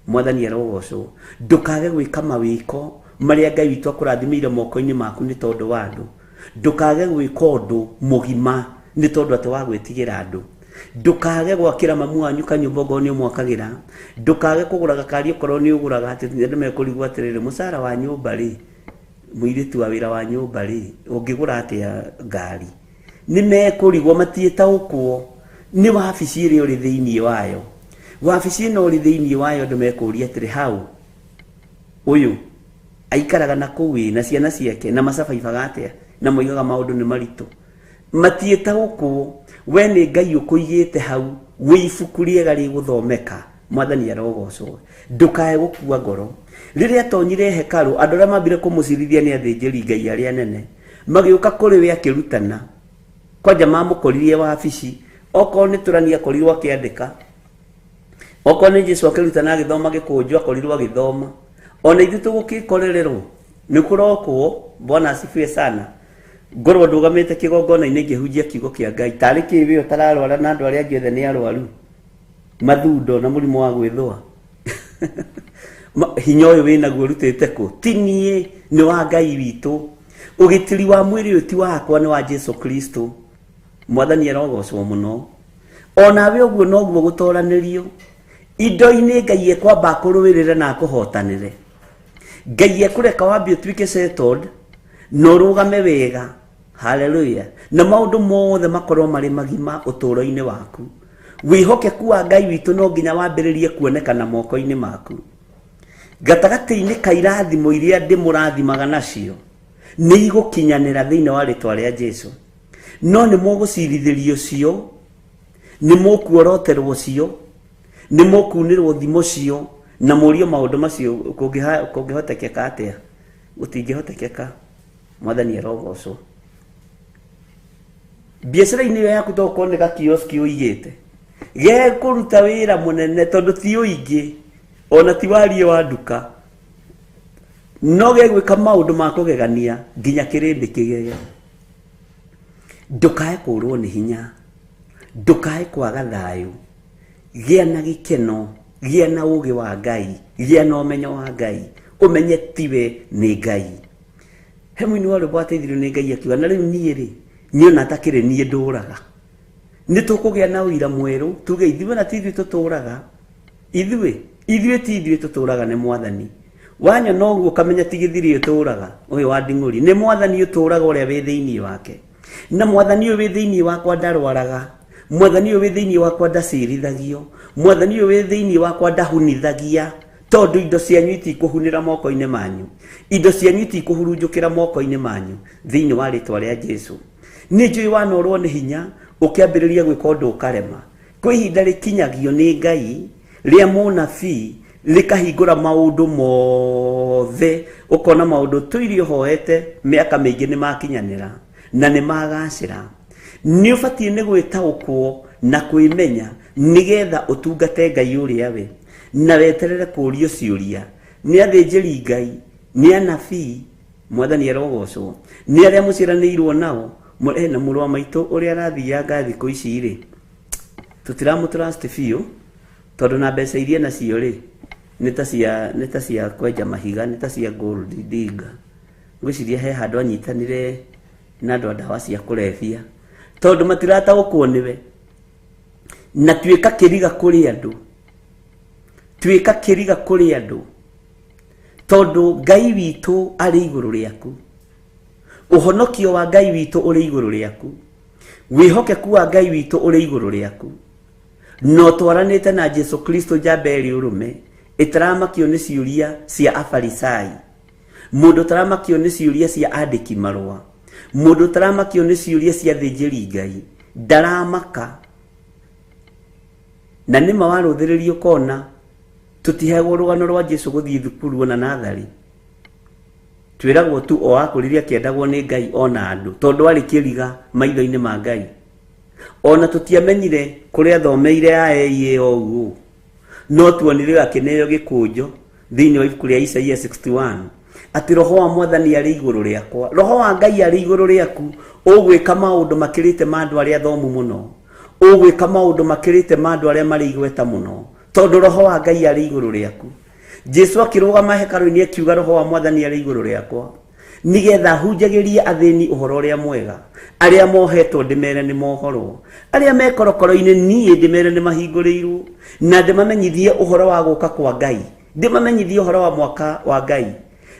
mwathani arogocwo ndukage gwika mawiko maria Ngai witu akurathimire moko-ini maku ni tondu wa andu ndukage gwika undu mugima ni tondu ati wa gwitigira andu ndukage gwakira mamu wanyu kanyumba ngoni mwakagira ndukage kugura gakari okorwo ni uguraga ati ndu mekurigwo atiriri musara wa nyumba ri muiritu wa wira wa nyumba ri ungigura atia ngari ni mekurigwo matietaukwo ni wabici iri uri thiini wayo wabici ino uri thiini wayo ndu mekuria atiri hau uyu aikaraga na kuwi na ciana ciake na macabaibaga atia na moigaga maundu ni maritu matietaukwo we ni Ngai ukuigite hau wi ibuku riega riguthomeka mwathani arogocwo ndukae gukua ngoro riria tonyire hekalu andu aria mambire kumucirithia ni athinjiri Ngai aria nene magiuka kuri we akirutana kwanja mamukoririe wabici okorwo ni turania akorirwo akiandika okorwo ni Jesu akirutana agithoma gikunju akorirwo agithoma ona ithu tugukikorererwo ni kurokwo Bwana asifiwe sana ngorwo ndugamite kigongona-inĩ ngĩhunjia kiugo kĩa Ngai tarĩ kĩĩ ũtararwara na andũ arĩa angĩ othe nĩ arwaru mathundo na mũrimũ wa gwĩthũa hinya ũyũ wĩnaguo rutĩte kũ? Ti niĩ, nĩ wa Ngai witũ. Ũgitĩri wa mwĩrĩ ũyũ ti wakwa, nĩ wa Jesu Kristo. Mwathani arogocwo mũno. Onawe ũguo noguo gũtoranĩrio indo-inĩ Ngai ekwamba akũrũĩrĩre na akũhotanĩre. Ngai ekũreka wambe ũtuĩke settled na ũrũgame wega. Haleluya. Na maũndũ mothe makorwo marĩ magima ũtũũro-inĩ waku. Wĩhokeku wa Ngai witũ no nginya wambĩrĩrie kuonekana moko-inĩ maku. Gatagatĩ-inĩ ka irathimo iria ndĩmũrathimaga nacio nĩ igũkinyanĩra thĩinĩ wa rĩtwa rĩa Jesu. No nĩ mũgũcirithĩrio cio, nĩ mũkuoroterwo cio, nĩ mũkunĩrwo thimo cio na mũrio maũndũ macio kũngĩhotekeka atĩa? Gũtingĩhotekeka. Mwathani arogocwo. Biacara-inĩ yaku to ũkorwo nĩ gakioski ũigĩte gekũruta wĩra mũnene tondũ ti ũingĩ ona ti warie wa nduka, no gegwĩka maũndũ ma kũgegania nginya kĩrĩndĩ kĩgege. Ndũkae kũrwo nĩ hinya, ndũkae kwaga thayũ, gĩa na gĩkeno, gĩa na ũũgĩ wa Ngai, gĩa na ũmenyo wa Ngai, ũmenye tiwe nĩ Ngai. He mũini wa rwĩmbo ateithirio nĩ Ngai akiuga, na rĩu niĩ rĩ niona takĩrĩ niĩ ndũraga, nĩ tũkũgĩa na ũira mwerũ tuge ithuĩ na ti ithuĩ tũtũraga, ithuĩ ti ithuĩ tũtũraga, nĩ Mwathani. Wanyona ũguo ũkamenya ti gĩthiri ũtũraga ũyũ wa nding'ũri, nĩ Mwathani ũtũraga ũrĩa wĩ thĩinĩ wake. Na Mwathani ũyũ wĩ thĩinĩ wakwa ndarwaraga, Mwathani ũyũ wĩ thĩinĩ wakwa ndaciirithagio, Mwathani ũyũ wĩ thĩinĩ wakwa ndahunithagia, tondũ indo cianyu itikũhunĩra moko-inĩ manyu, indo cianyu itikũhurunjũkĩra moko-inĩ manyu thĩinĩ wa rĩtwa rĩa Jesu. Nĩ njũĩ wanorwo nĩ hinya ũkĩambĩrĩria gwĩka ũndũ ũkarema. Kwĩ ihinda rĩkinyagio nĩ Ngai rĩa mũnabii rĩkahingũra maũndũ mothe, ũkona maũndũ tũirio hoete mĩaka mĩingĩ nĩ makinyanĩra na nĩ magacĩra. Nĩ ũbatiĩ nĩ gwĩtaũkwo na kwĩmenya nĩgetha ũtungate Ngai ũrĩa we na weterere kũũrio ciũria nĩ athĩnjĩri Ngai, nĩ anabii. Mwathani arogocwo. Nĩ arĩa mũciaranĩirwo nao na mũrũ wa maitũ ũrĩa arathianga thikũ ici rĩ, tũtiramũtrust biũ tondũ na mbeca iria nacio rĩ nĩ ta cia kwenja mahiga, nĩ ta cia gold digger. Ngwĩciria he handũ anyitanire na andũ a ndawa cia kũrebia tondũ matirataũkwo nĩwe. Na tuĩka kĩriga kũrĩ andũ, tuĩka kĩriga kũrĩ andũ tondũ Ngai witũ arĩ igũrũ rĩaku. Ũhonokio wa Ngai witũ ũrĩ igũrũ rĩaku, wĩhokeku wa Ngai witũ ũrĩ igũrũ rĩaku. No twaranĩte na Jesu Kristo njamba ĩrĩ ũrũme, ĩtaramakio nĩ ciũria cia afarisai, mũndũ ũtaramakio nĩ ciũria cia andĩki marũa, mũndũ ũtaramakio nĩ ciũria cia athĩnjĩri Ngai, ndaramaka. Na nĩma warũthĩrĩrio kona tũtiheagwo rũgano rwa Jesu gũthiĩ thukuru ona nathari, twĩragwo tu o akũrĩria kĩendagwo nĩ Ngai ona andũ tondũ arĩ kĩriga maitho-inĩ ma Ngai. Ona tũtiamenyire kũrĩa athomeire aeiĩ o ũguo, no tuonire akĩneo gĩkũnjo thĩinĩ wa ibuku rĩa Isaia 61 atĩ Roho wa Mwathani arĩ igũrũ rĩakwa. Roho wa Ngai arĩ igũrũ rĩaku, ũgwĩka maũndũ makĩrĩte ma andũ arĩa athomu mũno, ũgwĩka maũndũ makĩrĩte ma andũ arĩa marĩ igweta mũno, tondũ Roho wa Ngai arĩ igũrũ rĩaku. Jesu akĩrũgama hekarũ-inĩ akiuga Roho wa Mwathani arĩ igũrũ rĩakwa nĩgetha hunjagĩrie athĩni ũhoro ũrĩa mwega, arĩa mohetwo ndĩmere nĩ mohorwo, arĩa mekorokoro-inĩ niĩ ndĩmere nĩ mahingũrĩirwo, na ndĩmamenyithie ũhoro wa gũka kwa Ngai, ndĩmamenyithie ũhoro wa mwaka wa Ngai,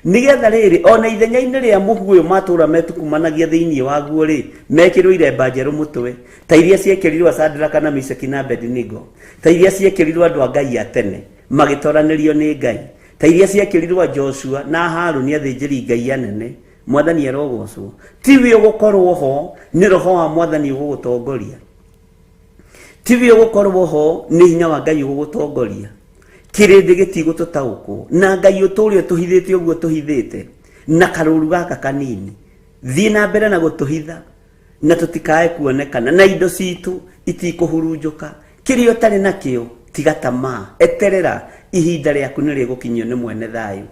nĩgetha rĩrĩ ona ithenya-inĩ rĩa mũhu ũyũ matũũra metukumanagia thĩinĩ waguo rĩ, mekĩrwo iremba njerũ mũtwe ta iria ciekĩrirwo Shadraka na Meshaki na Abednego, ta iria ciekĩrirwo andũ a Ngai a tene magĩtoranĩrio nĩ Ngai, ta iria ciekĩrirwo Joshua na Harũni athĩnjĩri Ngai anene. Mwathani arogocwo. Tiwe ũgũkorwo ho, nĩ Roho wa Mwathani ũgũgũtongoria. Tiwe ũgũkorwo ho, nĩ hinya wa Ngai ũgũgũtongoria. Kĩrĩndĩ gĩtigũtũtaũkwo na Ngai ũtũũria tũhithĩte ũguo tũhithĩte na karũru gaka kanini, thiĩ na mbere na gũtũhitha na tũtikae kuonekana na indo citũ itikũhurunjũka. Kĩrĩa ũtarĩ nakĩo tiga tamaa, eterera. Ihinda rĩaku nĩ rĩgũkinyio nĩ mwene thayũ,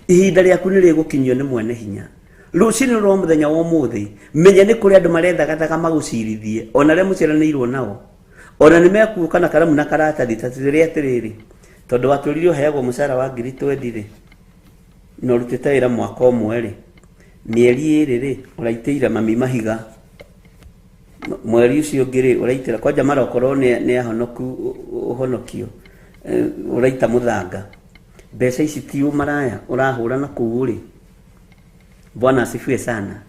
ihinda rĩaku nĩ rĩgũkinyio nĩ mwene hinya. rucini rwa muthenya wa umuthi menya ni kuri andu marethagathaga magucirithie ona ria muciaranirwo nao ona ni mekuka na karamu na karatathi tatire atiriri tondu waturirio heagwo mucara wa 20 ri no rutite wira mwaka umwe ri mieri iri ri uraitira mami mahiga mweri ucio ngiri uraitira kwanja marokoro ni ahonoku uhonokio uraita muthanga mbeca ici ti umaraya urahura na kuuri. Bwana asifiwe sana.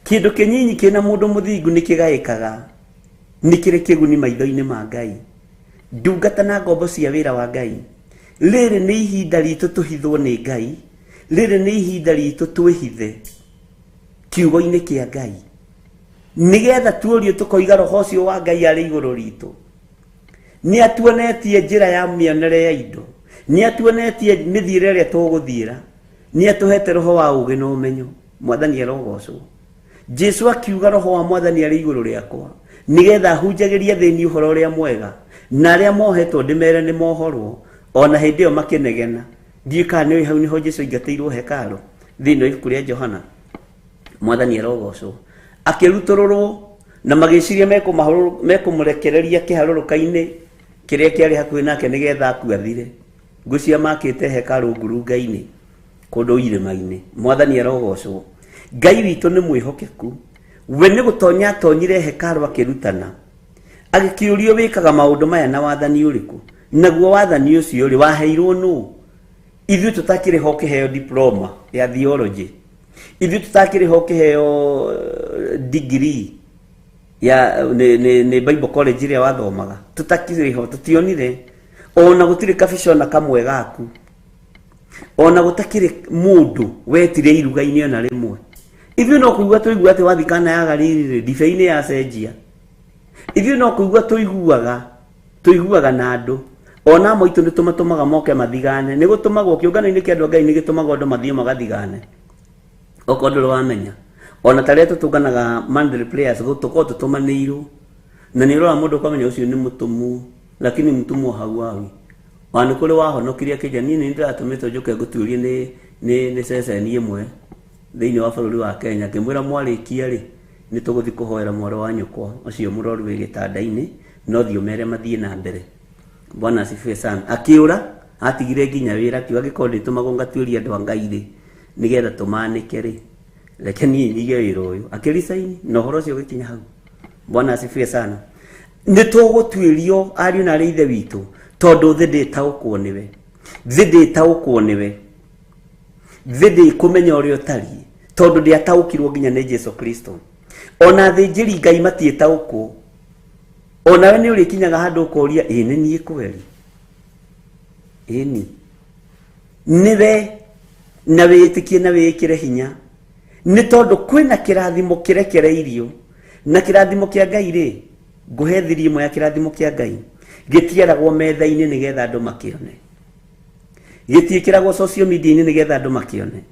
Kindu kinyinyi kina mundu muthingu nikigaikaga nikire kiguni maitho-ini ma Ngai. Ndungata na ngombo cia wira wa Ngai. Riri ni ihinda ritu tuhithwo ni Ngai. Riri ni ihinda ritu twihithe kiugo-ini kia Ngai, nigetha tuorio tukoiga roho ucio wa Ngai ari iguru ritu. Ni atuonetie njira ya mionere ya indo, ni atuonetie mithire ria tuguthira, ni atuhete roho wa ugi na umenyo. Mwathani arogocwo. Jesu akiuga roho wa Mwathani ari iguru riakwa nigetha hunjagiria thini uhoro ria mwega na aria mohetwo ndimere ni mohorwo ona hindi yo makinegena. Ndika ni hau niho Jesu ingateirwo hekalu thini ibuku ria Johana. Mwathani arogocwo. Akirutorwo na magiciria mekumurekereria kiharuruka-ini kiria kiari hakuhi nake nigetha akuathire. Ngucia makite hekalu ngurunga-ini kundu irima-ini. Mwathani arogocwo. Ngai witu ni mwihokeku. We ni gutonya tonyire hekalu akirutana. Agikiurio wikaga maundu maya na wathani uriku. Naguo wathani ucio ri waheirwo nu. Ithu tutakire hoke heo diploma ya theology. Ithu tutakire hoke heo degree ya ni Bible college ria wathomaga. Tutakire ho tutionire ona gutire kabisho na kamwe gaku. Ona gutakire mundu wetire iruga-ini ona rimwe. Ithu no kuigua tuigua ati wathikana ya Galili ndibei-ini ya cenjia. Ithu no kuigua tuiguaga na andu ona moitu ni tumatumaga moke mathigane. Ni gutumagwo kiungano-ini kia andu Ngai ni gitumagwo andu mathio magathigane. Okondo wamenya ona taria tutunganaga mandry players gutuko tutumaniirwo na ni rora mundu kamenya ucio ni mutumu lakini mutumu hauawi wani kuri wahonokiria kija nini ndiratumito njuke nguturie ni ceceni imwe thiini wa bururi wa Kenya kimwira mwarikia ri ni tuguthi kuhoera mwaro wa nyukwa ucio muroru wi gitanda-ini no thio mere mathie na mbere. Bwana asifiwe sana. Akiura atigire nginya wira kiuga gikondi tumago ngatuiria andu a Ngai ri nigetha tumanike ri reke ni nyige wira uyu akirisaini no horo cio gikinya hau. Bwana asifiwe sana. Ni tugutuirio ariu na ithe witu tondu thinde taukwo niwe thinde taukwo niwe thinde kumenya uria utari tondu ndia taukirwo nginya ni Jesu Kristo. Ona thinjiri Ngai matie taukwo ona we ni uri kinyaga handu ukoria ni nie kweli ni niwe na witikie na wikire hinya ni tondu kwina kirathimo kirekereirio na kirathimo kia Ngai ri nguhethirie imwe ya kirathimo kia Ngai gitiaragwo metha-ini nigetha andu makione gitiikiragwo social media-ini nigetha andu makione.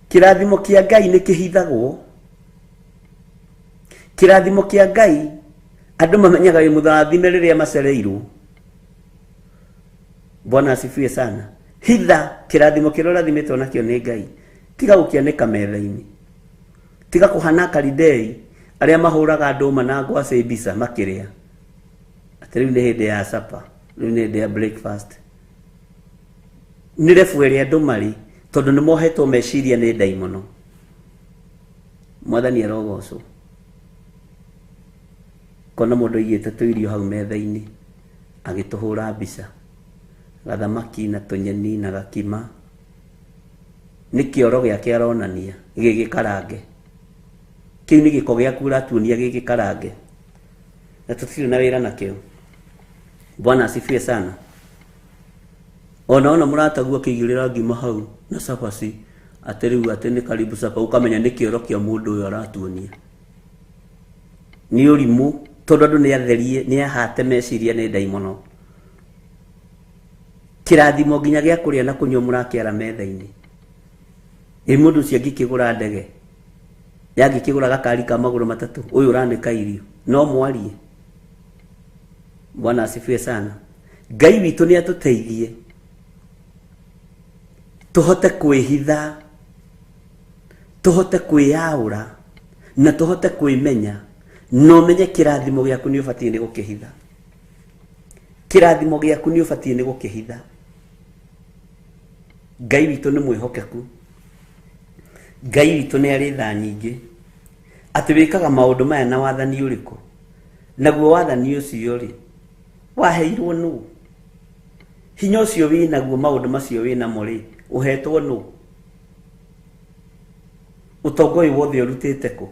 Kirathimo kia Ngai ni kihithagwo. Kirathimo kia Ngai andu mamenyaga wi muthathime riria macereirwo. Bwana asifiwe sana. Hitha kirathimo kiria urathimitwo nakio ni Ngai tiga gukianika metha-ini tiga kuhana Kalidei aria mahuraga nduma na ngwaci mbica makiria ati riu ni hindi ya supper riu ni hindi ya breakfast. Ni refu ria andu mari tondu ni mohetwo meciria ni daimono. Mwathani arogocwo. Kona mundu igite tuirio hau metha-ini agituhura mbica gathamaki na tunyeni na gakima ni kioro giake aronania gigikarange kiu ni giko giaku uratuonia gigikarange na tutiri na wira nakio. Bwana asifiwe sana. Ona muratagua kigirira ngima hau na sabaci ati riu ati ni karibu sapa ukamenya ni kioro kia mundu uyu aratuonia ni urimu tondu andu ni atherie ni ahate meciria ni daimono. Kirathimo nginya gia kuria na kunywa murakiara metha-ini. Mundu ucio angikigura ndege yangikigura gakari ka maguru matatu uyu uranika irio no mwarie. Bwana asifiwe sana. Ngai witu ni atuteithie tuhote kwihitha, tuhote kwiyaura na tuhote kwimenya, no menye kirathimo giaku ni ubatie ni gukihitha. Kirathimo giaku ni ubatie ni gukihitha. Ngai witu ni mwihokeku. Ngai witu ni ari tha nyingi ati wikaga maundu maya na wathani uriku, naguo wathani ucio ri waheirwo nu. Hinya ucio wi naguo, maundu macio wi namo ri uhetwo nu. Utongo uyu wothe urutite ku?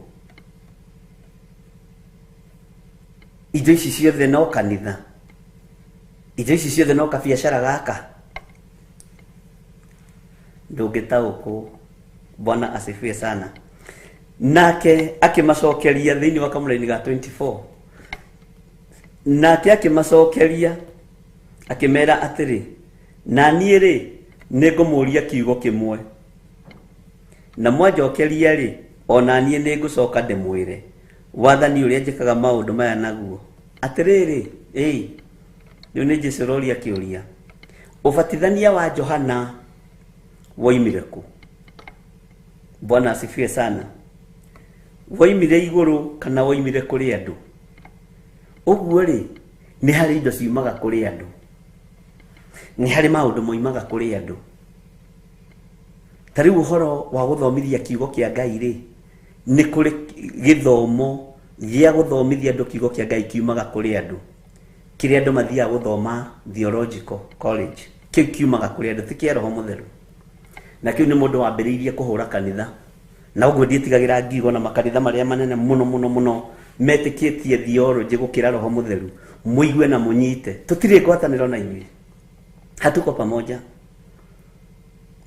Indo ici ciothe no kanitha? Indo ici ciothe no kabiacara gaka? Ndungitauku. Bwana asifiwe sana. Nake akimacokeria thiini wa kamulaini ga 24. Nake akimacokeria akimera atiri, na niĩ rĩ nĩngũmũria kiugo kimwe, na mwanjokeria rĩ ona niĩ nĩngũcoka ndĩmwĩre wathani ũrĩa njĩkaga maũndũ maya naguo. Atĩrĩrĩ, rĩu nĩ Jesũ roria kĩũria, ũbatithania wa Johana woimire ku? Bwana asifiwe sana. Woimire igũrũ kana woimire kũrĩ andũ? Ũguo rĩ nĩ harĩ indo ciumaga kũrĩ andũ, nĩ harĩ maũndũ moimaga kũrĩ andũ. Ta rĩu ũhoro wa gũthomithia kiugo kĩa Ngai rĩ, nĩ kũrĩ gĩthomo gĩa gũthomithia andũ kiugo kĩa Ngai kiumaga kũrĩ andũ, kĩrĩa andũ mathiaga gũthoma theological college, kĩu kiumaga kũrĩ andũ, ti kĩa Roho Mũtheru. Na kĩu nĩ mũndũ wambĩrĩirie kũhũra kanitha, na ũguo ndiĩtigagĩra ngiugo na makanitha marĩa manene mũno mũno mũno metĩkĩtie theology gũkĩra Roho Mũtheru, mũigue na mũnyite. Tũtirĩ ngwatanĩro na inyuĩ, hatuko pamoja.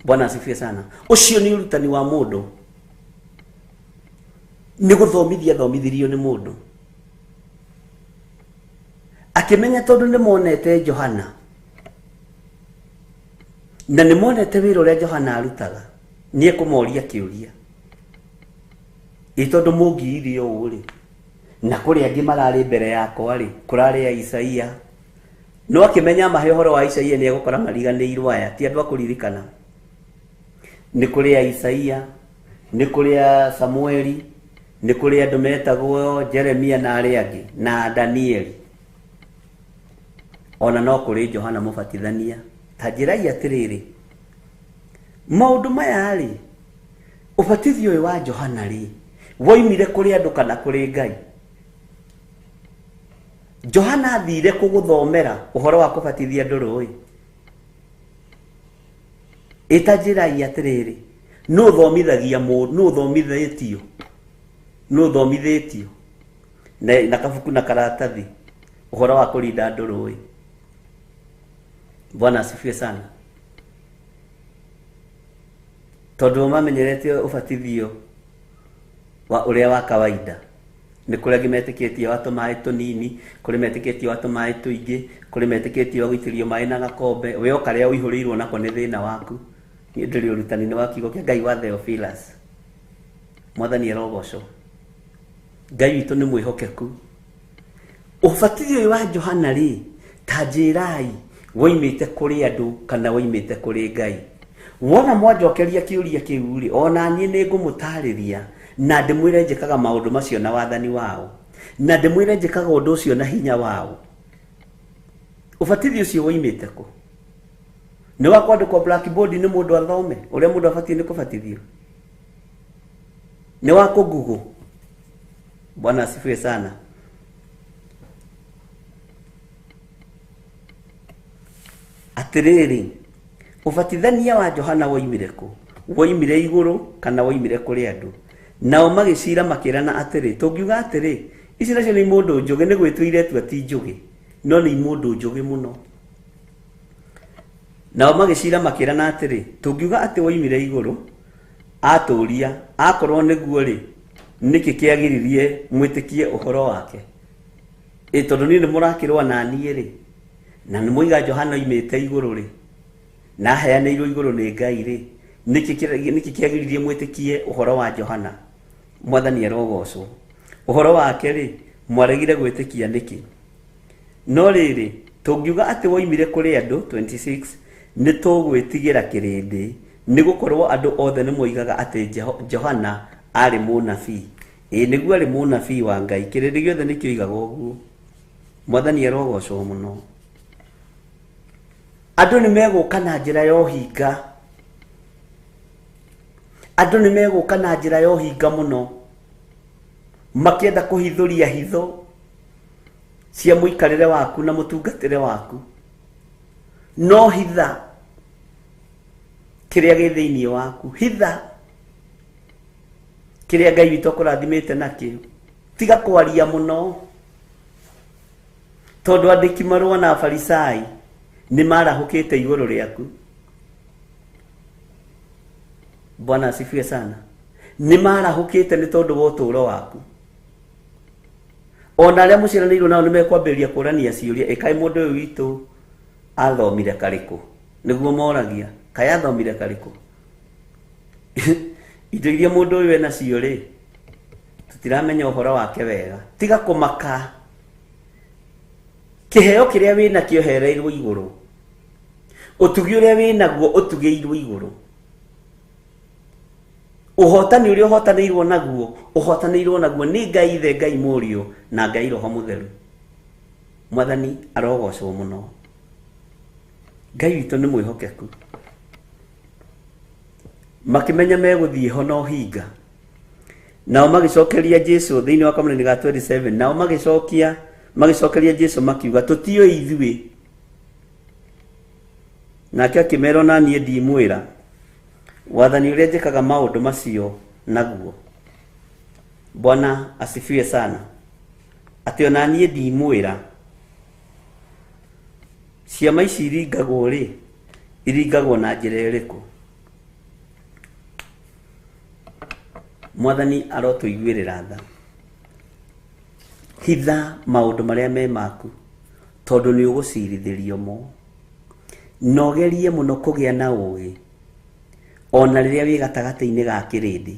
Bwana asifiwe sana. Ucio ni urutani wa mũndũ, nĩ gũthomithia thomithirio nĩ mũndũ akimenya, tondũ nĩ monete Johana na nĩ monete wĩra ũrĩa Johana arutaga, nĩ ekũmoria kĩũria, tondũ mũngiire ũũ rĩ na kũrĩ angĩ mararĩ mbere yakwa rĩ, kũrarĩ ya Isaia, no akimenya mahe ũhoro wa Isaia nĩ egũkora mariganĩirwo aya, ti andũ a kũririkana. Nĩ kũrĩ ya Isaia, nĩ kũrĩ ya Samueli, nĩ kũrĩ andũ metagwo Jeremia na arĩa angĩ na Danieli, ona no kũrĩ Johana Mũbatithania. Ta njĩrai atĩrĩrĩ, maũndũ maya rĩ, ũbatithio ũyũ wa Johana rĩ woimire kũrĩ andũ kana kũrĩ Ngai? Johana athire kũgũthomera ũhoro wa kũbatithia andũ rũĩ? Ĩta njĩrai atĩrĩrĩ, nũ ũthomithagia mũndũ, nũ ũthomithĩtio na kabuku na karatathi ũhoro wa kũrinda andũ rũĩ? Bwana asifiwe sana. Tondũ mamenyerete ũbatithio wa ũrĩa wa kawaida, nĩ kũrĩ angĩ metĩkĩtie wa tũmaĩ tũnini, kũrĩ metĩkĩtie wa tũmaĩ tũingĩ, kũrĩ metĩkĩtie wa gũitĩrio maĩ na gakombe. We ũkarĩa ũihũrĩirwo nako nĩ thĩna waku. Nĩ ndĩrĩ ũrutani-inĩ wa kiugo kĩa Ngai wa Theophilus. Mwathani erogocwo. Ngai witũ nĩ mwĩhokeku. Ũbatithio ũyũ wa Johana rĩ, ta njĩrai woimĩte kũrĩ andũ kana woimĩte kũrĩ Ngai? Wona mwanjokeria kĩũria kĩu rĩ, ona niĩ nĩ ngũmũtarĩria na ndĩmwĩre njĩkaga maũndũ macio na wathani wao, na ndĩmwĩre njĩkaga ũndũ ũcio na hinya wao. Ũbatithio ũcio woimĩte kũ? Nĩ wa kwandĩkwo blackboard nĩ mũndũ athome ũrĩa mũndũ abatie nĩ kũbatithio? Nĩ wa kũgugũ? Bwana asifiwe sana. Atĩrĩrĩ, ũbatithania wa Johana woimire kũ? Woimire igũrũ kana woimire kũrĩ andũ? Nao magĩcira makĩrana atĩrĩ, tũngiuga atĩrĩ, ici nacio nĩ mũndũ njũgĩ, nĩ gwĩtũire tu ati njũgĩ, no nĩ mũndũ njũgĩ mũno. Nao magĩcira makĩrana atĩrĩ, tũngiuga atĩ woimire igũrũ, atũria akorwo nĩguo rĩ, nĩkĩ kĩagiririe mwĩtĩkie ũhoro wake? Tondũ niĩ nĩ mũrakĩrũa na niĩ rĩ, na nĩ mũiga Johana oimĩte igũrũ rĩ, na aheanĩirwo igũrũ nĩ Ngai rĩ, nĩkĩ kĩagiririe mwĩtĩkie ũhoro wa Johana? Mwathani erogocwo. Ũhoro wake rĩ, mwaregire gwĩtĩkia nĩkĩ? No rĩrĩ, tũngiuga atĩ woimire kũrĩ andũ 26, nĩ tũgwĩtigĩra kĩrĩndĩ, nigukorwo andu othe ni moigaga ati Johana ari munabii. Niguo ari munabii wa Ngai. Kirindi giothe ni kioigaga uguo. Mwathani arogocwo muno. Andu ni meguka na njira ya uhinga. Andu ni meguka na njira ya uhinga muno, makienda kuhithuria hitho cia muikarire waku na mutungatire waku. No hitha kiria gi thiini waku, hitha kiria Ngai witu akurathimite nakio. Tiga kwaria muno, tondu andiki marua na Farisai ni marahukite iguru riaku. Bwana asifiwe sana. Ni marahukite ni tondu wa uturo waku. Ona aria muciranirwo nao ni mekwambiria kurania ciuria, ikai mundu uyu witu athomire kariku? Niguo moragia, kai athomire kariku? Indo iria mundu uyu ena cio ri, tutiramenya uhoro wake wega. Tiga kumaka. Kiheo kiria wina kio hereirwo iguru. Utugi uria winaguo utugiirwo iguru. Uhotani uria uhotanirwo naguo ni Ngai ithe, Ngai Murio na Ngai Roho Mutheru. Mwathani arogocwo muno. Ngai witu ni mwihokeku. Makimenya meguthie ho no hinga. Nao magicokeria Jesu thiini wa Kamunini ga 27. Nao magicokeria Jesu makiuga tutio ithui. Nake akimera na nie ndimwira wathani uria njikaga maundu macio naguo. Bwana asifiwe sana. Ati ona nie ndimwira ciama ici iringagwo ri, iringagwo na njira iriku. Mwathani arotuiguirira tha. Hitha maundu maria me maku, tondu ni ugucirithirio mo. Nogerie muno kugia na ugi, ona riria wi gatagati-ini ga kirindi.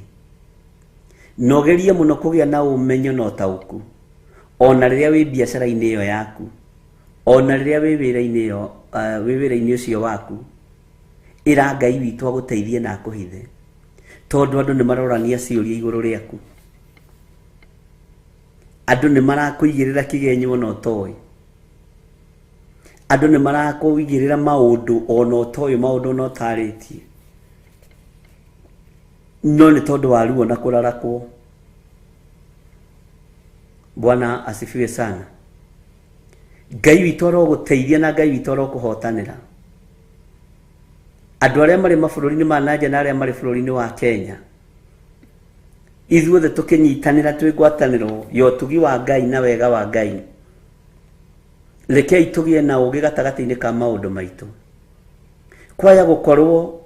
Nogerie muno kugia na umenyo no tauku, ona riria wi biacara-ini iyo yaku, ona riria wi wira-ini ucio waku. Ira Ngai witu aguteithie na akuhithe, tondu andu ni marorania ciuria iguru riaku. Andu ni marakuigirira kigenyo no toy. Andu ni marakuigirira maundu ona otoy, maundu no taritie. No ni tondu wa ruo na kurarakwo. Bwana asifiwe sana. Ngai witu aroguteithia na Ngai witu arokuhotanira. Andu aria mari mabũrũri-inĩ ma nanja na aria mari bũrũri-inĩ wa Kenya, ithuothe tukinyitanira twi ngwataniro ya utugi wa Ngai na wega wa Ngai, rekei tugie na ugi gatagati-ini ka maundu maitu. Kwaya gukorwo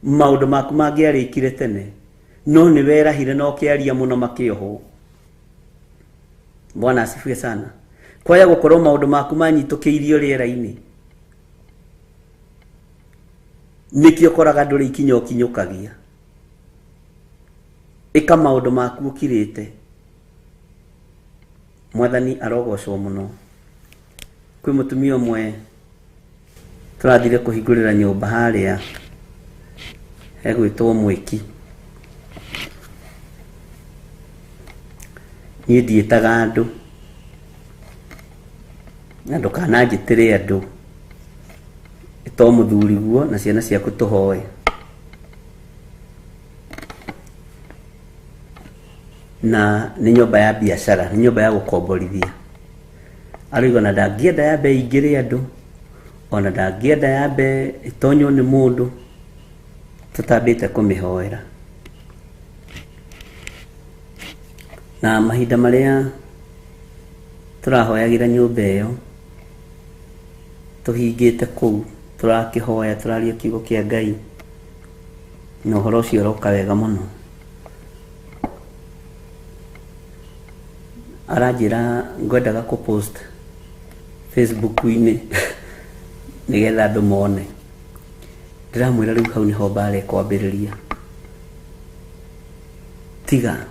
maundu maku mangiarikire tene, no ni werahire no kiaria muno makioho. Bwana asifiwe sana. Kwaya gukorwo maundu maku manyitukiirio riera-ini, nikio koraga nduri ikinyo kinyukagia. Ika maundu maku ukirite. Mwathani arogocwo muno. Kwi mutumia umwe turathire kuhingurira nyumba haria egwitwo Mwiki. Ni ndietaga andu na ndukananjitire andu, to muthuri guo na ciana ciaku tuhoe. Na ni nyumba ya biashara, ni nyumba ya gukomborithia. Arigo na ndangienda yambe ingire andu, ona ndangienda yambe itonyo ni mundu, tutambite kumihoera. Na mahinda maria turahoyagira nyumba iyo, tuhingite kuu turakihoya, turaria kiugo kia Ngai, na uhoro ucio uroka wega muno. Aranjira ngwendaga kupost Facebook-ini nigetha andu mone. Ndiramwira riu hau niho mbara ikwambiriria. Tiga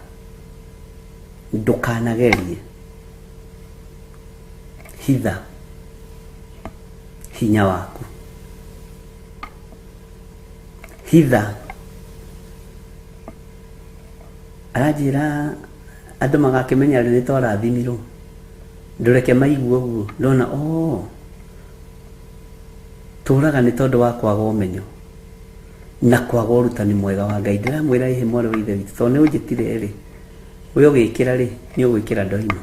ndukanagerie, hitha hinya waku, hitha arajira andu magakimenya ri twara thimiro ndureke maigua uguo ndona turaga ni tondu wa kwaga umenyo na kwaga urutani mwega wa Ngai. Ndiramwira ihe mwari wa ithe witu to ni unjitire ri uyo gikira ri ni ugwikira ndoima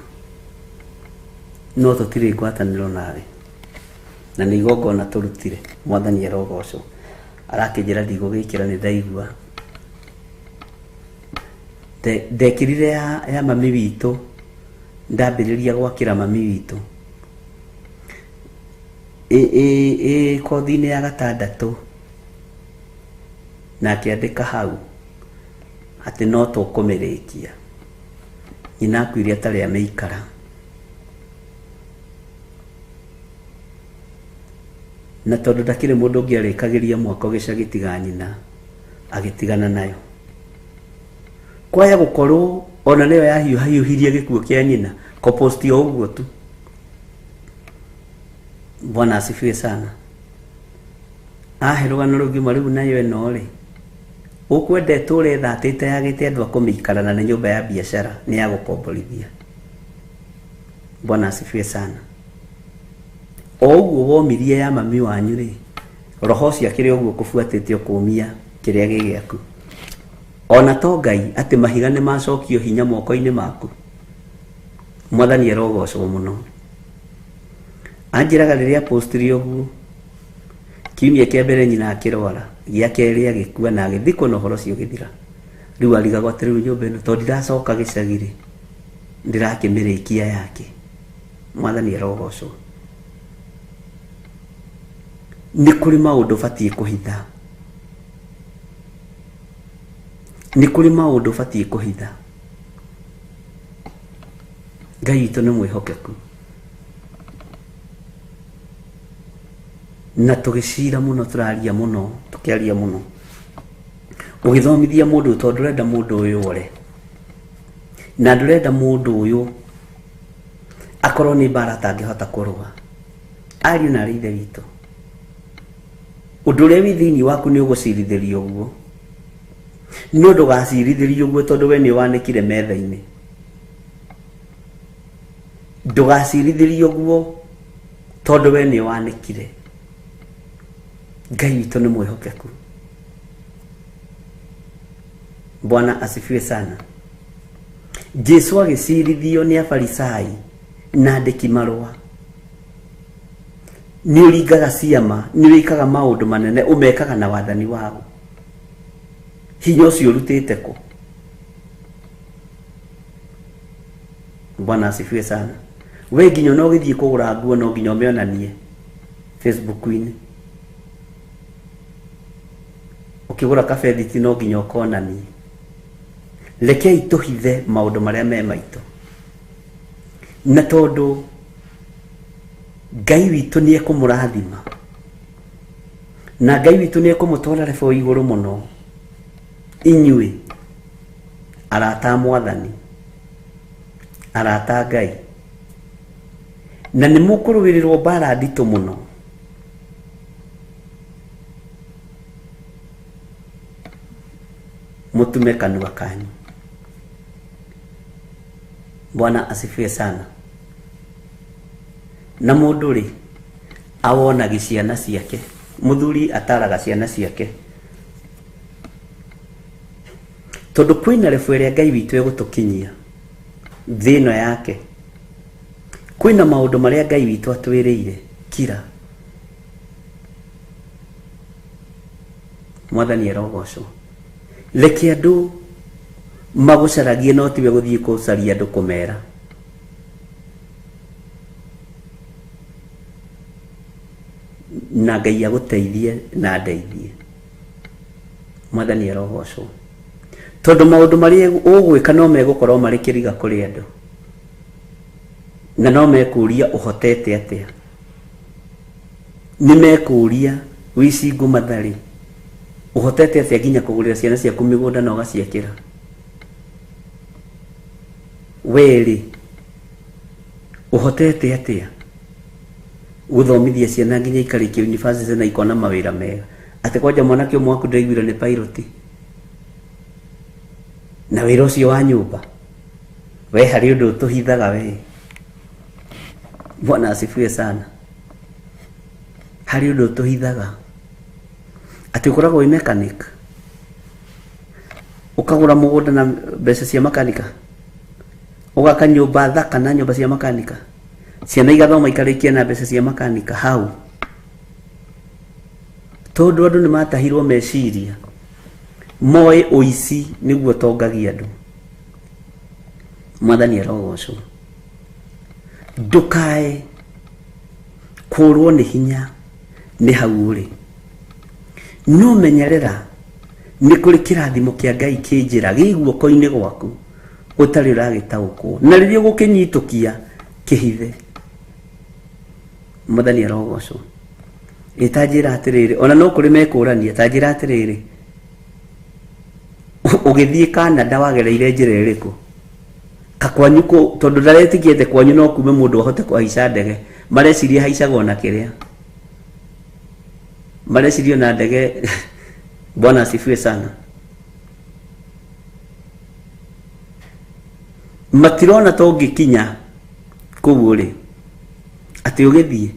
no tutire ngwataniro nawe na ni igongona turutire. Mwathani arogocwo. Arakijira ndigugikira ni ndaigua ndekirire ya mami witu ndambiriria gwakira mami witu kothi-ini ya gatandatu na akiandika hau ati no tukumirikia nyina akwire atari ameikara na tondu ndakire mundu ungi arikagiria mwako gicagi tiga nyina agitigana nayo kwaya gukorwo ona niyo yahiuhirie gikuo kia nyina compost yo uguo tu. Bwana asifiwe sana. Rugano rugima riu nayo eno ri ukwendete urethatite yagite andu akumiikarana na nyumba ya biashara ni ya gukomborithia. Bwana asifiwe sana. Uguo womirie ya mami wanyu ri roho cia kire uguo kufuatite ukumia kiria gigiaku ona to Ngai ati mahiga ni macokio hinya moko-ini maku. Mwathani arogocwo muno. Anjiraga riria postri uguo kiumia kia mbere nyina akirwara gia keri agikua na agithikwo na horo cio githira. Riu arigagwo ati riu nyumba ino to ndiracoka gicagi ri ndirakimirikia yake. Mwathani arogocwo. Ni kuri maundu batie kuhitha. Ni kuri maundu batie kuhitha. Ngai witũ nĩ mwĩhokeku na tugicira muno turaria muno tukiaria muno ugithomithia mundu tondu ndurenda mundu uyu ore na ndurenda mundu uyu akorwo ni bara tangihota kurua ari na rithe witu undu uri withini waku ni ugucirithiria uguo no ndugacirithiria uguo tondu we ni wanikire metha-ini ndugacirithiria uguo tondu we ni wanikire. Ngai witũ nĩ mwĩhokeku. Bwana asifiwe sana. Jesu agĩcirithio nĩ afarisai na andĩki marũa. Nĩ ũringaga ciama, nĩ wĩkaga maũndũ manene, ũmekaga na wathani wao. Hinya ũcio ũrutĩte kũ? Bwana asifiwe sana. We nginya no gĩthiĩ kũgũra nguo no nginya ũmĩonanie Facebook-inĩ. Ukigura kabethiti no nginya ukonani. Rekei tuhithe maundu maria me maitu na tondu Ngai witu ni ekumurathima na Ngai witu ni ekumutwara lebo iguru muno. Inyui arata Mwathani arata Ngai na ni mukuruwirirwo bara nditu muno. Mutume kanua kanyu. Bwana asifiwe sana. Na mundu ri awona giciana ciake muthuri ataraga ciana ciake tondu kwina refu iria Ngai witu egutukinyia thino yake. Kwina maundu maria Ngai witu atwiriire kira. Mwathani arogocwo. Leke andu magucaragie no tiwe guthii kucaria andu kumera. Na Ngai aguteithie na ndeithie. Mwathani arogocwo. Tondu maundu maria ugwika no megukorwo mari kiriga kuri andu na no mekuria uhotete atia. Ni mekuria wicingu mathari uhotete atia nginya kugurira ciana ciaku migunda na ugaciekira. Weri uhotete atia guthomithia ciana nginya ikarikia university na ikona mawira mega. ati kwaja mwanake umwe waku ndaiguire ni pilot na wira ucio wa nyumba we hari undu tuhithaga we. Bwana asifiwe sana. Hari undu tuhithaga ati ukoragwo wi mechanic ukagura mugunda na mbeca cia makanika ugaka nyumba thaka na nyumba cia makanika ciana igathoma ikarikia na mbeca cia makanika hau tondu andu ni matahirwo meciria moe uici niguo tongagia andu. Mwathani arogocwo. Ndukae kurwo ni hinya ni hau uri no menyerera ni kuri kirathimo kia Ngai kinjira giguo koine gwaku utari uragitaukwo na riria gukinyitukia kihithe. Mwathani arogocwo. Itajira atiriri ona no kuri mekurania tajira atiriri ugithie Canada wagereire njira iriku kakwanyu ko tondu ndaretikiete kwanyu no kume mundu ahote kuhaica ndege mareciria haicagwo na kiria marecirio na ndege. Bwana asifiwe sana. Matirona tongikinya kugu ri ati ugithie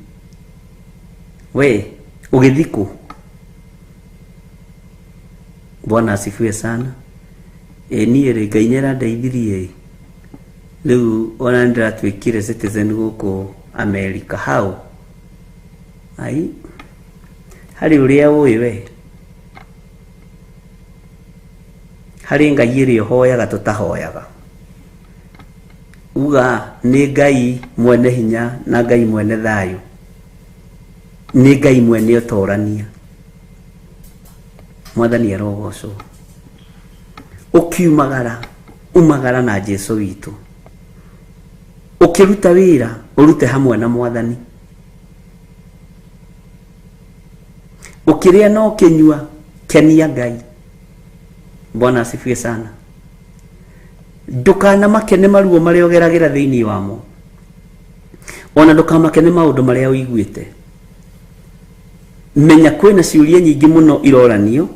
we ugithiku. Bwana asifiwe sana. Ni ri Ngai nyera ndeithirie riu ona ndiratwikire citizen guku America hau ai hari uria uyi we hari Ngai iri hoyaga tutahoyaga uga ni Ngai mwene hinya na Ngai mwene thayu ni Ngai mwene utorania. Mwathani arogocwo. Umagara na Jesu witu ukiruta wira urute hamwe na Mwathani ukiria no kinyua kenia Ngai. Bwana asifiwe sana. Ndukana makene maruo mari ogeragira thiini wamo ona ndukamakene maundu maria uiguite. Menya kwina ciuria nyingi muno iroranio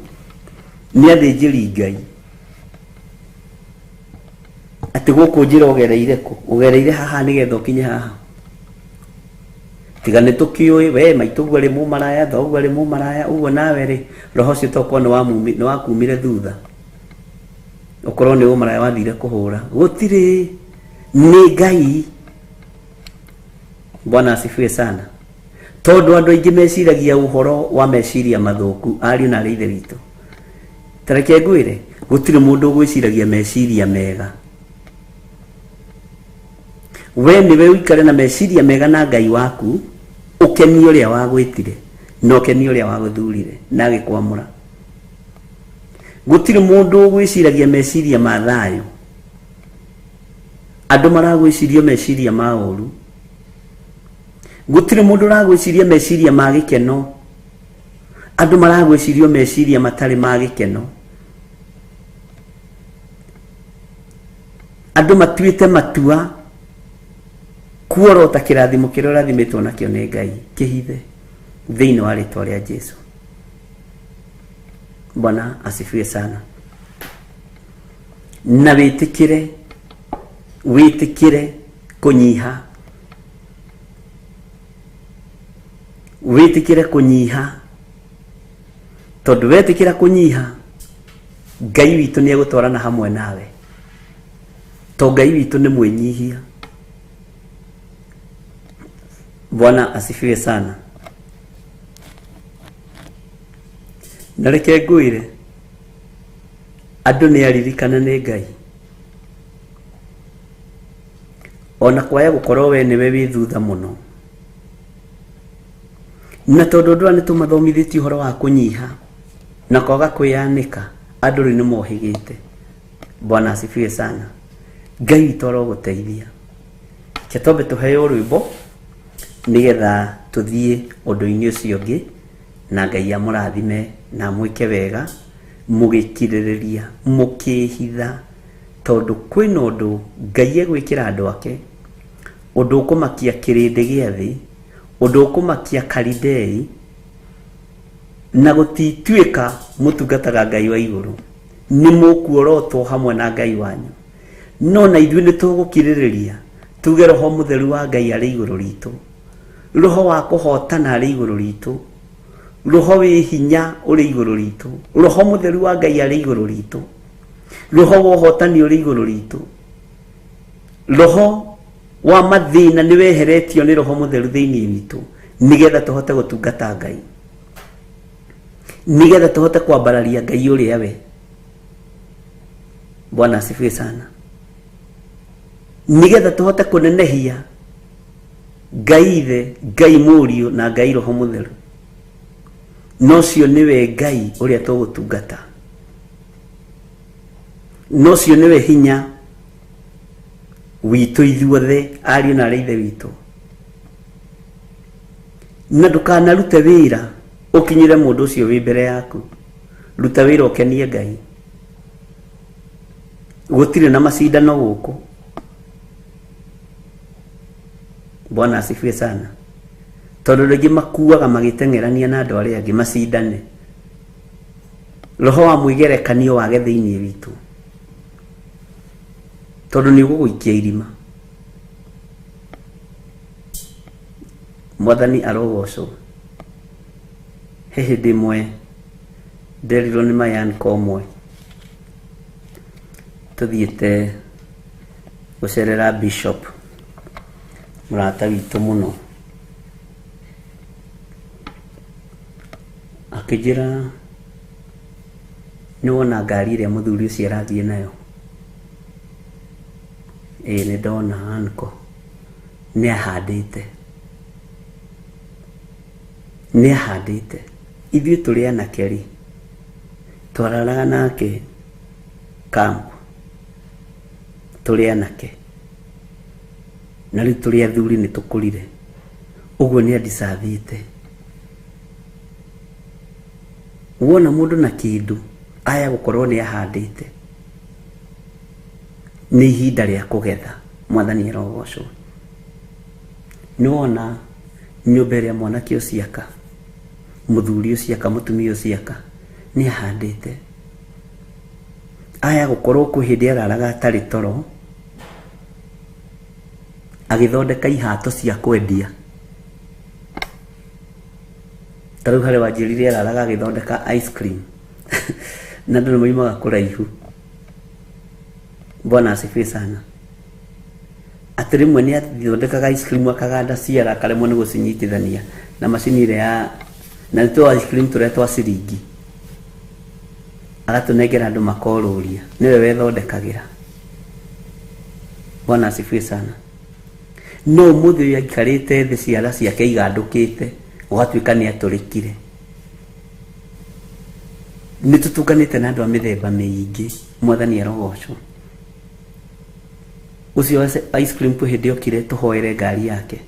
ni athinjiri Ngai ati guku njira ugereire ku ugereire haha nigetha ukinye haha tiga nitukiui we maitu gwari mu maraya tho gwari mu maraya ugo nawe ri roho cio tokwa ni wakumire thutha ukorwo ni umaraya wathire kuhura gutiri ni Ngai. Bwana asifiwe sana. Tondu andu aingi meciragia uhoro wa meciria mathuku ariu na rithe witu tareke ngwire gutiri mundu gwiciragia meciria mega. We ni we uikare na meciria mega na Ngai waku ukeni uria wagwitire no ukeni uria waguthurire na agikwamura. Gutiri mundu gwiciragia meciria ma thayu andu maragwiciria meciria ma uru. Gutiri mundu ragwiciria meciria ma gikeno andu maragwiciria meciria matari ma gikeno. Andu matuite matua kuorota kirathimo kiria rathimitwo nakio ni Ngai kihithe thiini wa ritwa ria Jesu. Bwana asifiwe sana. Na witikire kunyiha tondu wetikira kunyiha Ngai witu ni egutwarana hamwe nawe to Ngai witu ni mwinyihia. Bwana asifiwe sana. Nareke ngwire andu ni aririkana ni Ngai ona kwaya gukorwo we niwe wi thutha muno na tondu ndwa ni tumathomithitio horo wa kunyiha na kwaga kwianika andu ni mohigite. Bwana asifiwe sana. Ngai itoro guteithia ketombe tuheo rwimbo nigetha tuthie undu-ini ucio ngi na Ngai amurathime na mwike wega mugikiririria mukihitha tondu kwina undu Ngai egwikira andu ake undu ukumakia kirindi gia thi undu ukumakia Kalidei na gutituika mutungataga Ngai wa iguru ni mukuorotwo hamwe na Ngai wanyu no na ithuĩ nĩ tũgũkirĩrĩria tuge Roho Mũtheru wa Ngai arĩ igũrũ ritũ, Roho wa kũhotana arĩ igũrũ ritũ, Roho wĩ hinya ũrĩ igũrũ ritũ, Roho Mũtheru wa Ngai arĩ igũrũ ritũ, Roho wa ũhotani ũrĩ igũrũ ritũ, Roho wa mathĩna nĩ weheretio nĩ Roho Mũtheru thĩinĩ witũ nĩgetha tũhote gũtungata Ngai, nĩgetha tũhote kwambararia Ngai ũrĩa we. Bwana asifiwe sana. Nĩgetha tũhote kũnenehia Ngai Ithe, Ngai Mũriũ na Ngai Roho Mũtheru. Nocio niwe Ngai ũrĩa tũgũtungata, nocio niwe hinya witũ ithuothe ariũ na arĩ ithe witũ. Na ndũkanarute wĩra ũkinyĩre mũndũ ũcio wĩ mbere yaku, ruta wĩra ũkenie Ngai. Gũtirĩ na macindano gũkũ. Bwana asifiwe sana. Tondũ rĩngĩ makuaga magĩteng'erania na andũ arĩa angĩ macindane. Roho wa mwĩgerekanio wage thĩinĩ witũ, tondũ nĩ ũgũgũikia irima. Mwathani arogocwo. He hĩndĩ ĩmwe nderirwo nĩ mayanko ũmwe tũthiĩte gũcerera Bishop mũrata witũ mũno, akĩnjĩra nĩ wona ngari ĩrĩa mũthuri ũcio arathiĩ nayo? Nĩ ndona anko, nĩ ahandĩte. Ithuĩ tũrĩ anake rĩ, twararaga nake camp, tũrĩ anake, na rĩu tũrĩ athuri nĩ tũkũrire, ũguo nĩ andicavĩte. Wona mũndũ na kĩndũ aya gũkorwo nĩ ahandĩte, nĩ ihinda rĩa kũgetha. Mwathani arogocwo. Nĩ wona nyũmba ĩrĩa mwanake ũcio aka, mũthuri ũcio aka, mũtumia ũcio aka, nĩ ahandĩte. Aya gũkorwo kwĩ hĩndĩ araraga atarĩ toro, agĩthondeka ihato cia kwendia. Tarĩu harĩ wanjĩrire araraga agĩthondeka ice cream na andũ nĩ moimaga kũraihu. Bwana asifiwe sana. Atĩ rĩmwe nĩ athondekaga ice cream akaganda ciara akaremwo nĩ gũcinyitithania na macini ĩrĩa ya, na nĩ twa ice cream tũrĩa twa ciringi, agatũnengera andũ makorũria, nĩwe wethondekagĩra. Bwana asifiwe sana. No mũthĩ ũyũ aikarĩte thĩ, ciara ciake igandũkĩte, ũgatuĩka nĩ atũrĩkire. Nĩ tũtukanĩte na andũ a mĩthemba mĩingĩ. Mwathani arogocwo. Ũcio ice cream kwĩ hĩndĩ okire tũhoere ngari yake,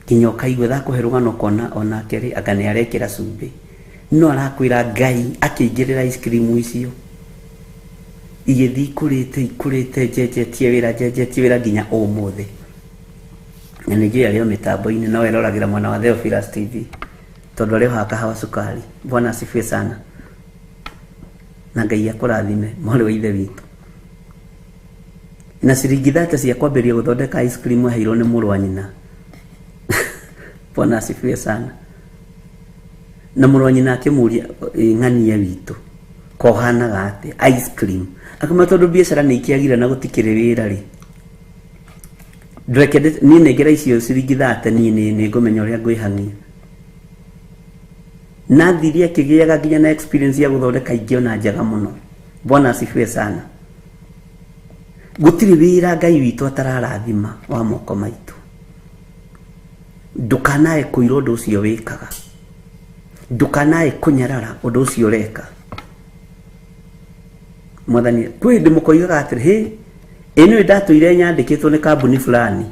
nginya ũkaigua thakũhe rũgano kona onake rĩ anga nĩ arekĩra cumbĩ, no arakwĩra Ngai akĩingĩrĩra ice cream icio igĩthiĩ ikũrĩte njenjetie wĩra nginya ũmũthĩ. Na ningĩ arĩo mĩtambo-inĩ no eroragĩra mwena wa Theophilus TV, tondũ arĩo haka hawa sukari. Bwana asifiwe sana. Na Ngai akũrathime mwarĩ wa ithe witũ. Na ciringi 30 cia kwambĩrĩria gũthondeka ice cream aheirwo nĩ mũrũ wa nyina. Bwana asifiwe sana. Na mũrũ wa nyina akĩmũria ng'ania witũ kohanaga atĩ ice cream, akama tondũ biacara nĩ ikiagire na gũtikĩrĩ wĩra rĩ, ndweke niĩ nengera icio ciringi 30 niĩ nĩ ngũmenya ũrĩa ngwĩhania. Na thiri akĩgĩaga nginya na experience ya gũthondeka ingĩ ona njega mũno. Bwana asifiwe sana. Gũtirĩ wĩra Ngai witũ atararathima wa moko maitũ. Ndũkanae kũira ũndũ ũcio wĩkaga, ndũkanae kũnyarara ũndũ ũcio ũreka. Mwathani kwĩ hĩndĩ mũkoigaga atĩrĩ, ĩno ndatũire nyandĩkĩtwo nĩ kambuni fulani,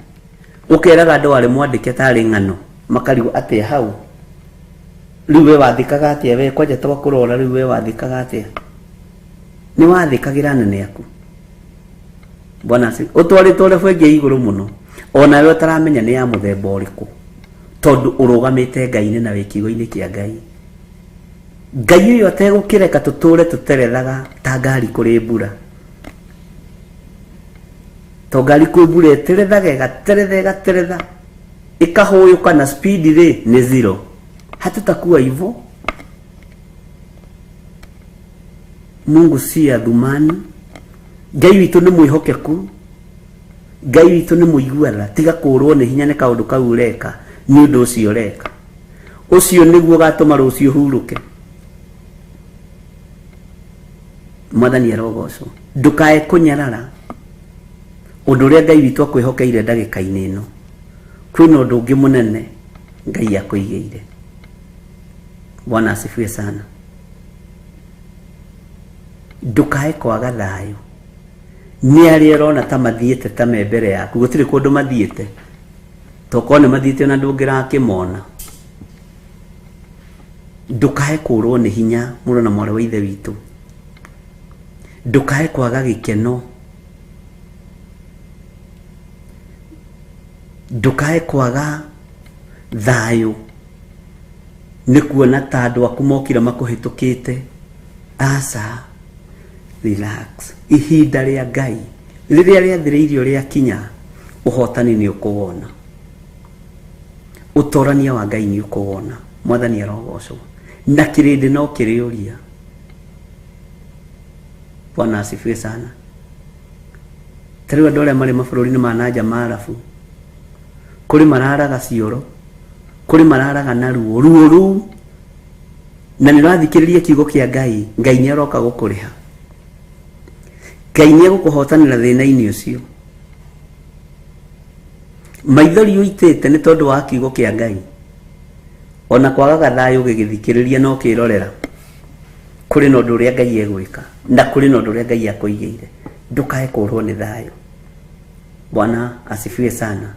ũkeraga andũ arĩ mwandĩke tarĩ ng'ano, makarigwo atĩa hau. Rĩu we wathĩkaga atĩa? We kwanja twakũrora, rĩu we wathĩkaga atĩa? Nĩ wathĩkagĩra anene aku. Bwana asifiwe. Ũtwarĩtwo level ĩngĩ igũrũ mũno, ona we ũtaramenya nĩ ya mũthemba ũrĩkũ. tondu urugamite Ngai na wikigo-ini kia Ngai. Ngai uyu ategukireka tuture tuterethaga ta ngari kuri mbura. To ngari kuri mbura eterethaga igateretha ikahuyuka na speed ri ni 0. Hatutakuwa hivyo. Mungu si adhumani. Ngai witu ni mwihokeku. Ngai witu ni muiguara, tiga kurwo ni hinya ni kaundu kau ureka ni undu ucio ureka. Ucio niguo gatuma rucio huruke. Mwathani arogocwo. Ndukae kunyarara. Undu uria Ngai witu akwihokeire ndagika-ini ino. Kwina undu ungi munene Ngai akuigeire. Bwana asifiwe sana. Ndukae kwaga thayo. Ni ari arona ta mathiete ta membere yaku gutiri kundu mathiete tokone mathiete na ndungira kimona. Ndukae kurwo ni hinya muro na mwara wa ithe witu. Ndukae kwaga gikeno. Ndukae kwaga thayo ni kuona ta andu aku mokira makuhitukite. Asa, relax. Ihinda ria Ngai riria riathiriirio ria kinya, uhotani ni ukuwona. Utorania wa Ngai ni ukuwona. Mwathani arogocwo. Na kirindi no kiriuria. Bwana asifiwe sana. Tariwa dole mari mabũrũri-inĩ ma nanja marabu. Kuri mararaga cioro. Kuri mararaga na ruo ruu. Na nĩrathikĩrĩria kiugo kia Ngai. Ngai nĩ aroka gũkũrĩha. Ngai nĩ egũkũhotanĩra thĩna-inĩ ũcio. Maithori ũitĩte nĩ tondũ wa kiugo kia Ngai. Ona kwagaga thayũ gĩgĩthikĩrĩria no kĩrorera. Kuri na ũndũ ũrĩa Ngai egwĩka. Na kuri na ũndũ ũrĩa Ngai akũigĩire. Ndukae kũrwo nĩ thayũ. Bwana asifiwe sana.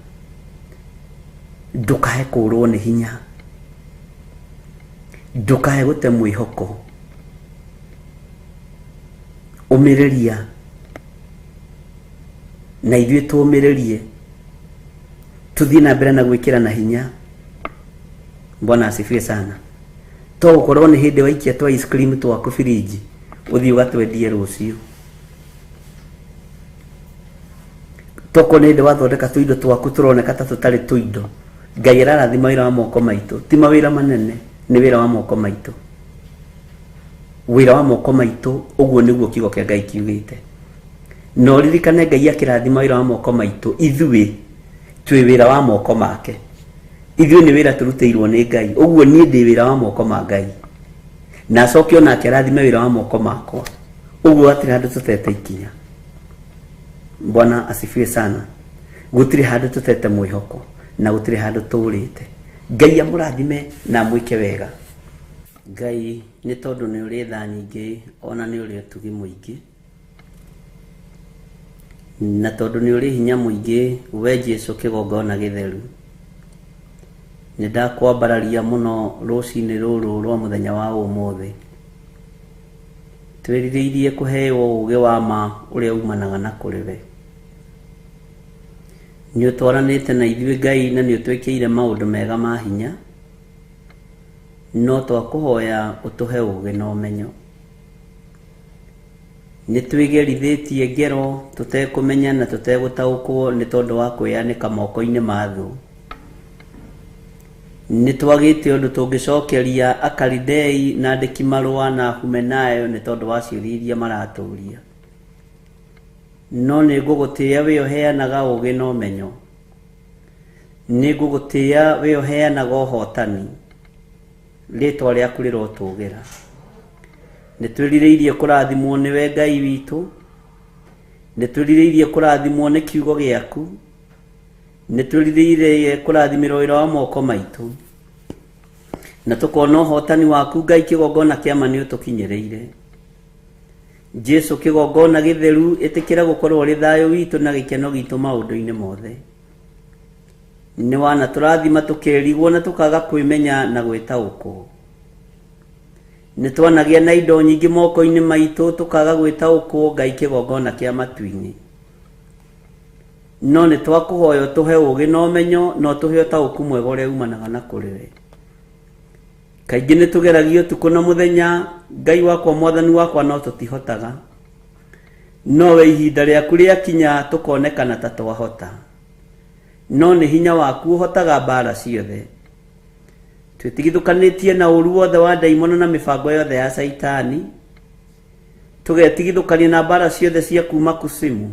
Ndukae kũrwo nĩ hinya. Ndukae gũte mwĩhoko. Ũmĩrĩria. Na ithuĩ tũmĩrĩrie. Tuthiĩ na mbere na gwĩkĩra na hinya. Bwana asifiwe sana. To gũkorwo nĩ hĩndĩ waikia twa ice cream twaku firiji ũthiĩ ũgatwendie rũciũ. Toko nĩ hĩndĩ wathondeka tũindo twaku tũroneka ta tũtarĩ tũindo. Ngai ararathima wĩra wa moko maitũ. Ti mawĩra manene, nĩ wĩra wa moko maitũ. Wĩra wa moko maitũ, ũguo nĩguo kiugo kĩa Ngai kiugĩte. No ririkane Ngai akĩrathima wĩra wa moko maitũ, ithuĩ twĩ wĩra wa moko make. Ithuĩ nĩ wĩra tũrutĩirwo nĩ Ngai. Ũguo niĩ ndĩ wĩra wa moko ma Ngai. Na acoke ona akĩrathima wĩra wa moko makwa. Ũguo hatirĩ handũ tũtete ikinya. Bwana asifiwe sana. Gũtirĩ handũ tũtete mwĩhoko na gũtirĩ handũ tũrĩte. Ngai amũrathime na mwĩke wega. Ngai nĩ tondũ nĩ ũrĩ tha nyingĩ ona nĩ ũrĩ ũtugi mũingĩ. Na tondũ nĩ ũrĩ hinya mũingĩ, we Jesũ kĩgongona gĩtheru. Nĩ ndakwambararia mũno rũcinĩ rũrũ rwa mũthenya wa ũmũthĩ. Twĩrirĩirie kũheo ũũgĩ wa ma ũrĩa umanaga na kũrĩ we. Nĩ ũtwaranĩte na ithuĩ Ngai na nĩ ũtwĩkĩire maũndũ mega ma hinya. No twakũhoya ũtũhe ũũgĩ na ũmenyo. Nĩ twĩgerithĩtie ngero tũtekũmenya na tũtegũtaũkwo nĩ tondũ wa kwĩyanĩka moko-inĩ ma thũ. Nĩ twagĩte ũndũ tũngĩcokeria Akalidei na andĩki marũa na Humenayo nĩ tondũ wa ciũria iria maratũria. No nĩ ngũgũtĩĩa we ũheanaga ũũgĩ na ũmenyo. Nĩ ngũgũtĩĩa we ũheanaga ũhotani. Rĩĩtwa rĩaku rĩrotũgĩra. Nĩ twĩrirĩirie kũrathimwo nĩ we Ngai witũ. Nĩ twĩrirĩirie kũrathimwo nĩ kiugo gĩaku. Nĩ twĩrirĩirie kũrathimĩrwo wĩra wa moko maitũ. Na tũkona ũhotani waku Ngai kĩgongona kĩa ma nĩ ũtũkinyĩrĩire. Jesũ kĩgongona gĩtheru ĩtĩkĩra gũkorwo ũrĩ thayũ witũ na gĩkeno gitũ maũndũ-inĩ mothe. Nĩ wana tũrathima tũkĩrigwo na tũkaga kwĩmenya na gwĩtaũkwo. Nĩ twanagĩa na indo nyingĩ moko-inĩ maitũ tũkaga gwĩtaũkwo Ngai kĩgongona kĩa matu-inĩ. no nĩ twakũhoya tũhe ũgĩ na ũmenyo no tũhe ũtaũku mwega ũrĩa umanaga na kũrĩ we. Kaingĩ nĩ tũgeragio ũtukũ na mũthenya, Ngai wakwa Mwathani wakwa, no tũtihotaga, no we ihinda rĩaku rĩakinya tũkonekana ta twahota, no nĩ hinya waku ũhotaga mbara ciothe. Twĩtigithũkanĩtie na ũru wothe wa ndaimono na mĩbango yothe ya Saitani, tũgetigithũkania na mbara ciothe cia kuma kusimu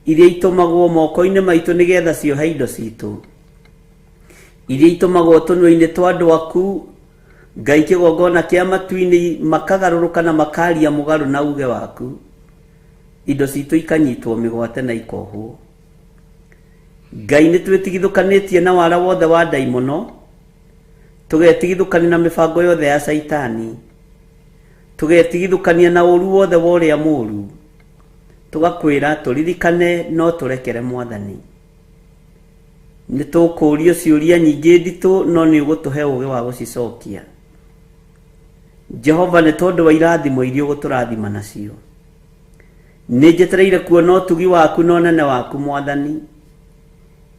iria itũmagwo moko-inĩ maitũ nĩgetha ciohe indo citũ, iria itũmagwo tũnua-inĩ twa andũ aku, Ngai kĩgongona kĩa matu-inĩ makagarũrũka na makaria mũgarũ na uge waku, indo citũ ikanyitwo mĩgwate na ikohwo. Ngai nĩ twĩtigithũkanĩtie na wara wothe wa ndaimono, tũgetigithũkania na mĩbango yothe ya Saitani, tũgetigithũkania na ũru wothe wa ũrĩa mũũru, tũgakwĩra tũririkane no tũrekere Mwathani. Nĩ tũkũũrio ciũria nyingĩ nditũ, no nĩ ũgũtũhe ũgĩ wa gũcicokia. Jehova, nĩ tondũ wa irathimo iria ũgũtũrathima nacio, nĩ njetereire kuona ũtugi waku na ũnene waku Mwathani,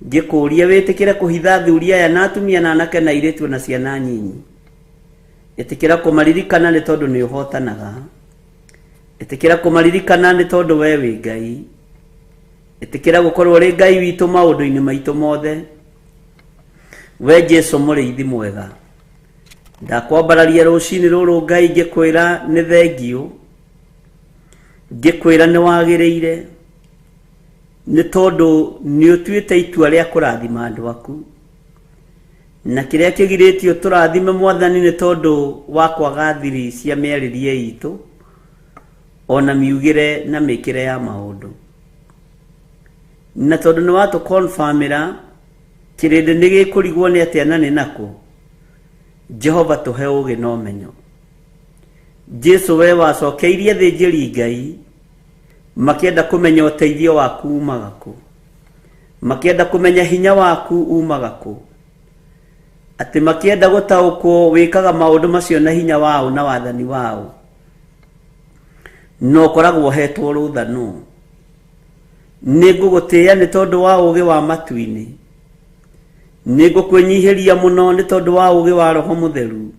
ngĩkũũria wĩtĩkĩre kũhitha athuri aya na atumia na anake na airĩtu na ciana nyinyi. Ĩtĩkĩra kũmaririkana nĩ tondũ nĩ ũhotanaga, ĩtĩkĩra kũmaririkana nĩ tondũ we wĩ Ngai, ĩtĩkĩra gũkorwo ũrĩ Ngai witũ maũndũ-inĩ maitũ mothe. We Jesu mũrĩithi mwega, ndakwambararia rũcinĩ rũrũ Ngai ngĩkwĩra nĩ thengio, ngĩkwĩra nĩ wagĩrĩire, nĩ tondũ nĩ ũtuĩte itua rĩa kũrathima andũ aku, na kĩrĩa kĩgirĩtio tũrathime Mwathani nĩ tondũ wa kwaga thiri cia mĩarĩrie itũ, ona miugĩre na mĩkĩre ya maũndũ, na tondũ nĩ watũkonfamĩra kĩrĩndĩ nĩ gĩkũrigwo nĩ atĩa na nĩ nakũ. Jehova, tũhe ũgĩ na ũmenyo. Jesu, we wacokeirie thĩnjĩri Ngai makĩenda kũmenya ũteithio waku umaga kũ, makĩenda kũmenya hinya waku umaga kũ, atĩ makĩenda gũtaũkwo wĩkaga maũndũ macio na hinya wao na wathani wao, no ũkoragwo hetwo rũtha nũ. Nĩ ngũgũtĩĩa nĩ tondũ wa ũgĩ wa matu-inĩ, nĩ ngũkwĩnyihĩria mũno nĩ tondũ wa ũgĩ wa Roho Mũtheru.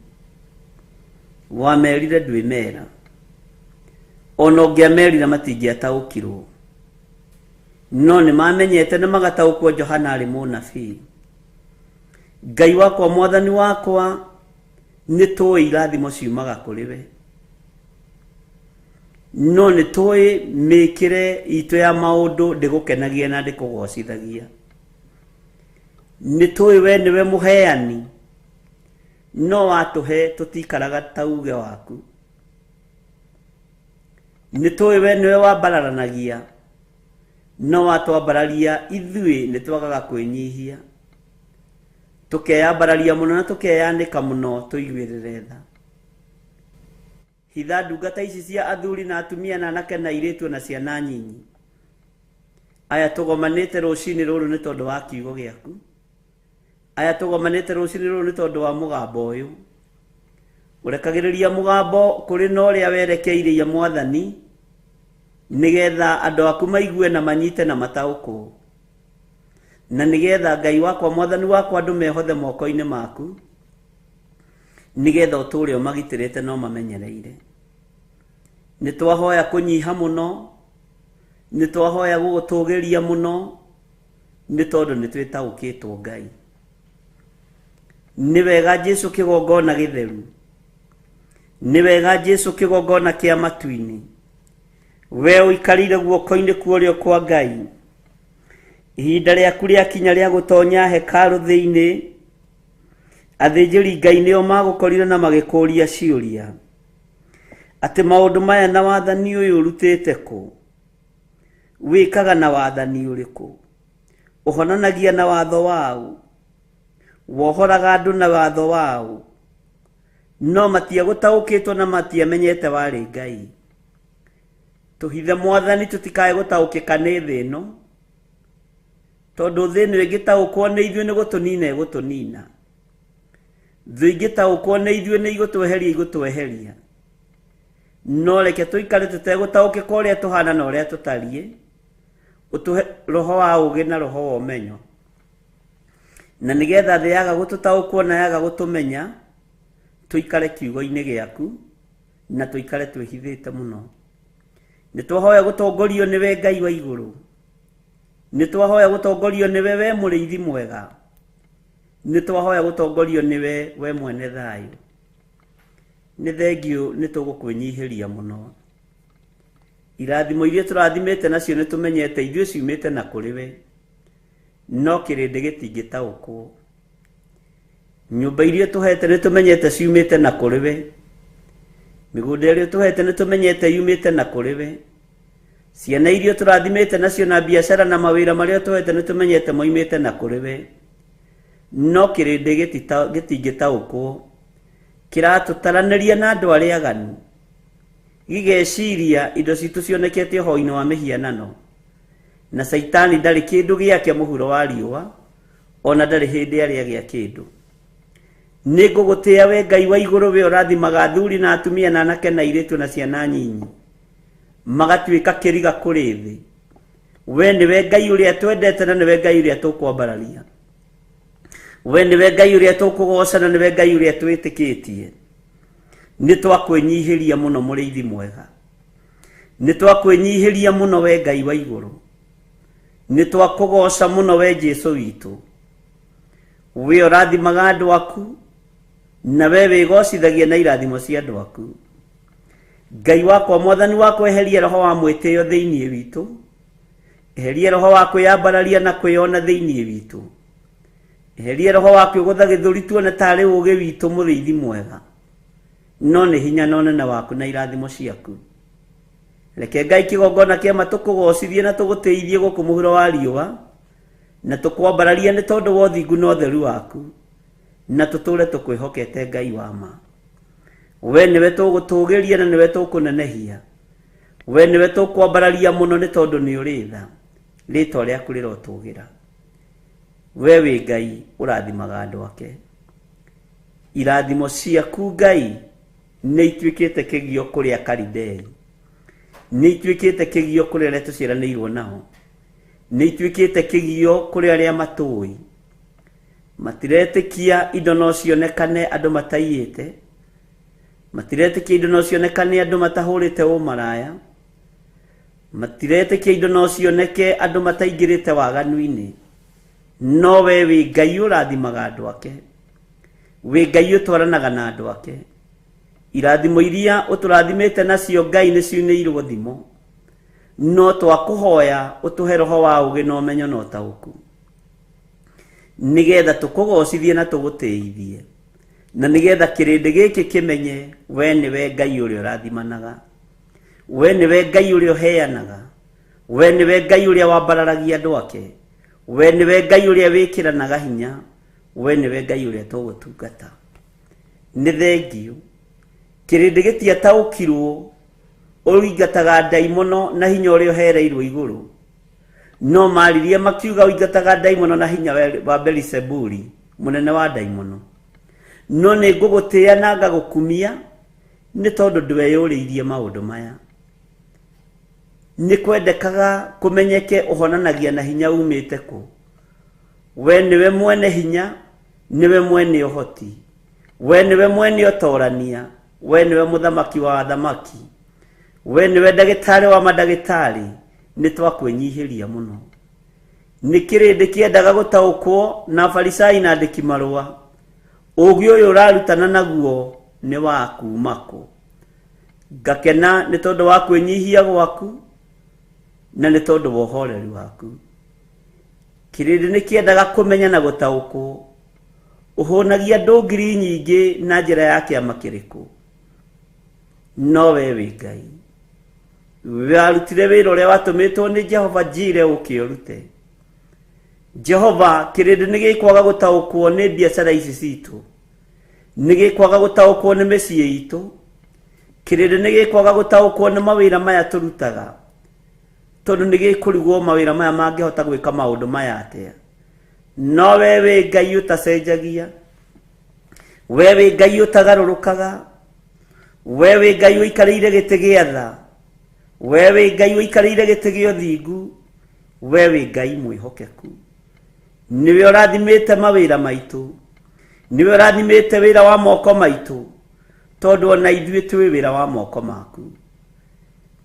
Wamerire ndwĩmera, ona ũngĩamerire matingĩataũkirwo, no nĩ mamenyete na magataũkwo Johana arĩ mũnabii. Ngai wakwa Mwathani wakwa, nĩ tũĩ irathimo ciumaga kũrĩ we, no nĩ tũĩ mĩkĩre itũ ya maũndũ ndĩgũkenagia na ndĩkũgocithagia. Nĩ tũĩ we nĩwe mũheani, no watũhe tũtikaraga ta uge waku. Nĩ tũĩ we nĩwe wambararanagia, no watwambararia ithuĩ nĩ twagaga kwĩnyihia, tũkeyambararia mũno na tũkeyanĩka mũno tũiguĩrĩre tha. Hitha ndungata ici cia athuri na atumia na anake na airĩtu na ciana nyinyi aya tũgomanĩte rũcinĩ rũrũ nĩ tondũ wa kiugo gĩaku, aya tũgomanĩte rũcinĩ rũrũ nĩ tondũ wa mũgambo ũyũ. Ũrekagĩrĩria mũgambo kũrĩ na ũrĩa werekeirie Mwathani, nĩgetha andũ aku maigue na manyite na mataũkwo, na nĩgetha Ngai wakwa Mwathani wakwa andũ mehothe moko-inĩ maku, nĩgetha ũtũũre ũmagitĩrĩte no mamenyereire. Nĩ twahoya kũnyiha mũno, nĩ twahoya gũgũtũgĩria mũno, nĩ tondũ nĩ twĩtaũkĩtwo Ngai. Nĩ wega Jesu kĩgongona gĩtheru, nĩ wega Jesu kĩgongona kĩa matu-inĩ, we ũikarĩire guoko-inĩ kwa ũrĩo kwa Ngai. Ihinda rĩaku rĩakinya rĩa gũtonya hekarũ thĩinĩ, athĩnjĩri Ngai nĩo magũkorire na magĩkũria ciũria atĩ maũndũ maya na wathani ũyũ ũrutĩte kũ, wĩkaga na wathani ũrĩkũ, ũhonanagia na watho wao, wohoraga andũ na watho wao, no matiagũtaũkĩtwo na matiamenyete warĩ Ngai. Tũhithe Mwathani tũtikae gũtaũkĩka nĩ thĩ ĩno, tondũ thĩ ĩno ĩngĩtaũkwo nĩ ithuĩ nĩ gũtũnina ĩgũtũnina, thĩ ingĩtaũkwo nĩ ithuĩ nĩ igũtweheria igũtweheria, no reke tũikare tũtegũtaũkĩka ũrĩa tũhana na ũrĩa tũtariĩ, utuhe roho wa uge na roho wa umenyo na nigetha thĩ yaga gũtũtaũkwo na yaga gũtũmenya tuikare kiugo-inĩ gĩaku na tuikare twĩhithĩte mũno. Nĩ twahoya gũtongorio nĩwe Ngai wa igũrũ, nĩ twahoya gũtongorio nĩwe we mũrĩithi mwega, nĩ twahoya gũtongorio nĩwe we mwene thayũ. Nĩ thengio nĩ tũgũkwĩnyihĩria mũno. Irathimo iria tũrathimĩte nacio nĩ tũmenyete ithuĩ ciumĩte na kũrĩ we, no kĩrĩndĩ gĩtingĩtaũkwo. Nyũmba iria tũhete nĩ tũmenyete ciumĩte na kũrĩ we, mĩgũnda ĩrĩa tũhete nĩ tũmenyete yumĩte na kũrĩ we, ciana iria tũrathimĩte nacio na biacara na mawĩra marĩa tũhete nĩ tũmenyete moimĩte na kũrĩ we, no kĩrĩndĩ gĩtingĩtaũkwo. Kĩratũtaranĩria na andũ arĩa aganu, gĩgeciria indo citũ cionekete ũhoro-inĩ wa mĩhianano, na Saitani ndarĩ kĩndũ gĩake mũhuro wa riũa, ona ndarĩ hĩndĩ arĩa gĩa kĩndũ. Nĩ ngũgũtĩĩa we Ngai wa igũrũ, we ũrathimaga athuri na atumia na anake na airĩtu na ciana nyinyi magatuĩka kĩriga kũrĩ thĩ. We nĩwe Ngai ũrĩa twendete na nĩwe Ngai ũrĩa tũkwambararia. We nĩwe Ngai ũrĩa tũkũgoca na nĩwe Ngai ũrĩa twĩtĩkĩtie. Nĩ twakwĩnyihĩria mũno mũrĩithi mwega, nĩ twakwĩnyihĩria mũno we Ngai wa igũrũ, nĩ twakũgoca mũno we Jesũ witũ. We ũrathimaga andũ aku na we wĩgocithagia na irathimo cia andũ aku. Ngai wakwa Mwathani wakwa, eheria roho wa mwĩtĩo thĩinĩ witũ, eheria roho wa kwĩyambararia na kwĩona thĩinĩ witũ, eheria roho wa kwĩgũtha gĩthũri tuone tarĩ ũũgĩ witũ mũrĩithi mwega, no nĩ hinya na ũnene waku na irathimo ciaku. Reke Ngai kĩgongona kĩama tũkũgocithie na tũgũtĩithie gũkũ mũhuro wa riũa, na tũkwambararia nĩ tondũ wa ũthingu na ũtheru waku, na tũtũũre tũkwĩhokete Ngai wa ma. We nĩwe tũgũtũũgĩria na nĩwe tũkũnenehia, we nĩwe tũkwambararia mũno nĩ tondũ nĩ ũrĩ tha, rĩĩtwa rĩaku rĩrotũũgĩra. We wĩ Ngai ũrathimaga andũ ake. Irathimo ciaku Ngai nĩ ituĩkĩte kĩgio kũrĩ Akalidei, nĩ ituĩkĩte kĩgio kũrĩ arĩa tũciaranĩirwo nao, nĩ ituĩkĩte kĩgio kũrĩ arĩa matũĩ. Matiretĩkia indo no cionekane andũ mataiyĩte, matiretĩkia indo no cionekane andũ matahũrĩte ũmaraya, matiretĩkia indo no cioneke andũ mataingĩrĩte waganu-inĩ, no we wĩ Ngai ũrathimaga andũ ake, wĩ Ngai ũtwaranaga na andũ ake. Irathimo iria ũtũrathimĩte nacio Ngai nĩ ciunĩirwo thimo, no twakũhoya ũtũhe roho wa ũũgĩ na ũmenyo na ũtaũku, nĩgetha tũkũgocithie na tũgũtĩithie, na nĩgetha kĩrĩndĩ gĩkĩ kĩmenye we nĩwe Ngai ũrĩa ũrathimanaga, we nĩwe Ngai ũrĩa ũheanaga, we nĩwe Ngai ũrĩa wambararagia andũ ake, we nĩwe Ngai ũrĩa wĩkĩranaga hinya, we nĩwe Ngai ũrĩa tũgũtungata. Nĩ thengio, kĩrĩndĩ gĩtiataũkirwo ũingataga ndaimono na hinya ũrĩa ũhereirwo igũrũ, no maririe makiuga ũingataga ndaimono na hinya wa Beelzebuli, mũnene wa ndaimono. No nĩ ngũgũtĩĩa na ngagũkumia nĩ tondũ ndweyũrĩirie maũndũ maya. Nĩ kwendekaga kũmenyeke ũhonanagia na hinya umĩte kũ. We nĩwe mwene hinya, nĩwe mwene ũhoti, we nĩwe mwene ũtorania, we nĩwe mũthamaki wa athamaki, we nĩwe ndagĩtarĩ wa mandagĩtarĩ. Nĩ twakwĩnyihĩria mũno. Nĩ kĩrĩndĩ kĩendaga gũtaũkwo na Afarisai na andĩki marũa, ũũgĩ ũyũ ũrarutana naguo nĩ wa kuuma kũ. Ngakena nĩ tondũ wa kwĩnyihia gwaku na nĩ tondũ wa ũhoreri waku. Kĩrĩndĩ nĩ kĩendaga kũmenya na gũtaũkwo ũhũnagia andũ ngiri nyingĩ na njĩra ya kĩama kĩrĩkũ, no we wĩ Ngai. Warutire wĩra ũrĩa watũmĩtwo nĩ Jehova Jire ũkĩũrute. Jehova, kĩrĩndĩ nĩ gĩkwaga gũtaũkwo nĩ biacara ici citũ, nĩ gĩkwaga gũtaũkwo nĩ mĩciĩ itũ, kĩrĩndĩ nĩ gĩkwaga gũtaũkwo nĩ mawĩra maya tũrutaga, tondũ nĩ gĩkũrigwo mawĩra maya mangĩhota gwĩka maũndũ maya atĩa. No we wĩ Ngai ũtacenjagia, we wĩ Ngai ũtagarũrũkaga, we wĩ Ngai ũikarĩire gĩtĩ gĩa tha, we wĩ Ngai ũikarĩire gĩtĩ gĩa ũthingu, we wi Ngai mwihokeku niwe ũrathimĩte mawĩra maitũ niwe ũrathimĩte wĩra wa moko maitũ tondũ ona ithuĩ tũĩ wĩra wa moko maku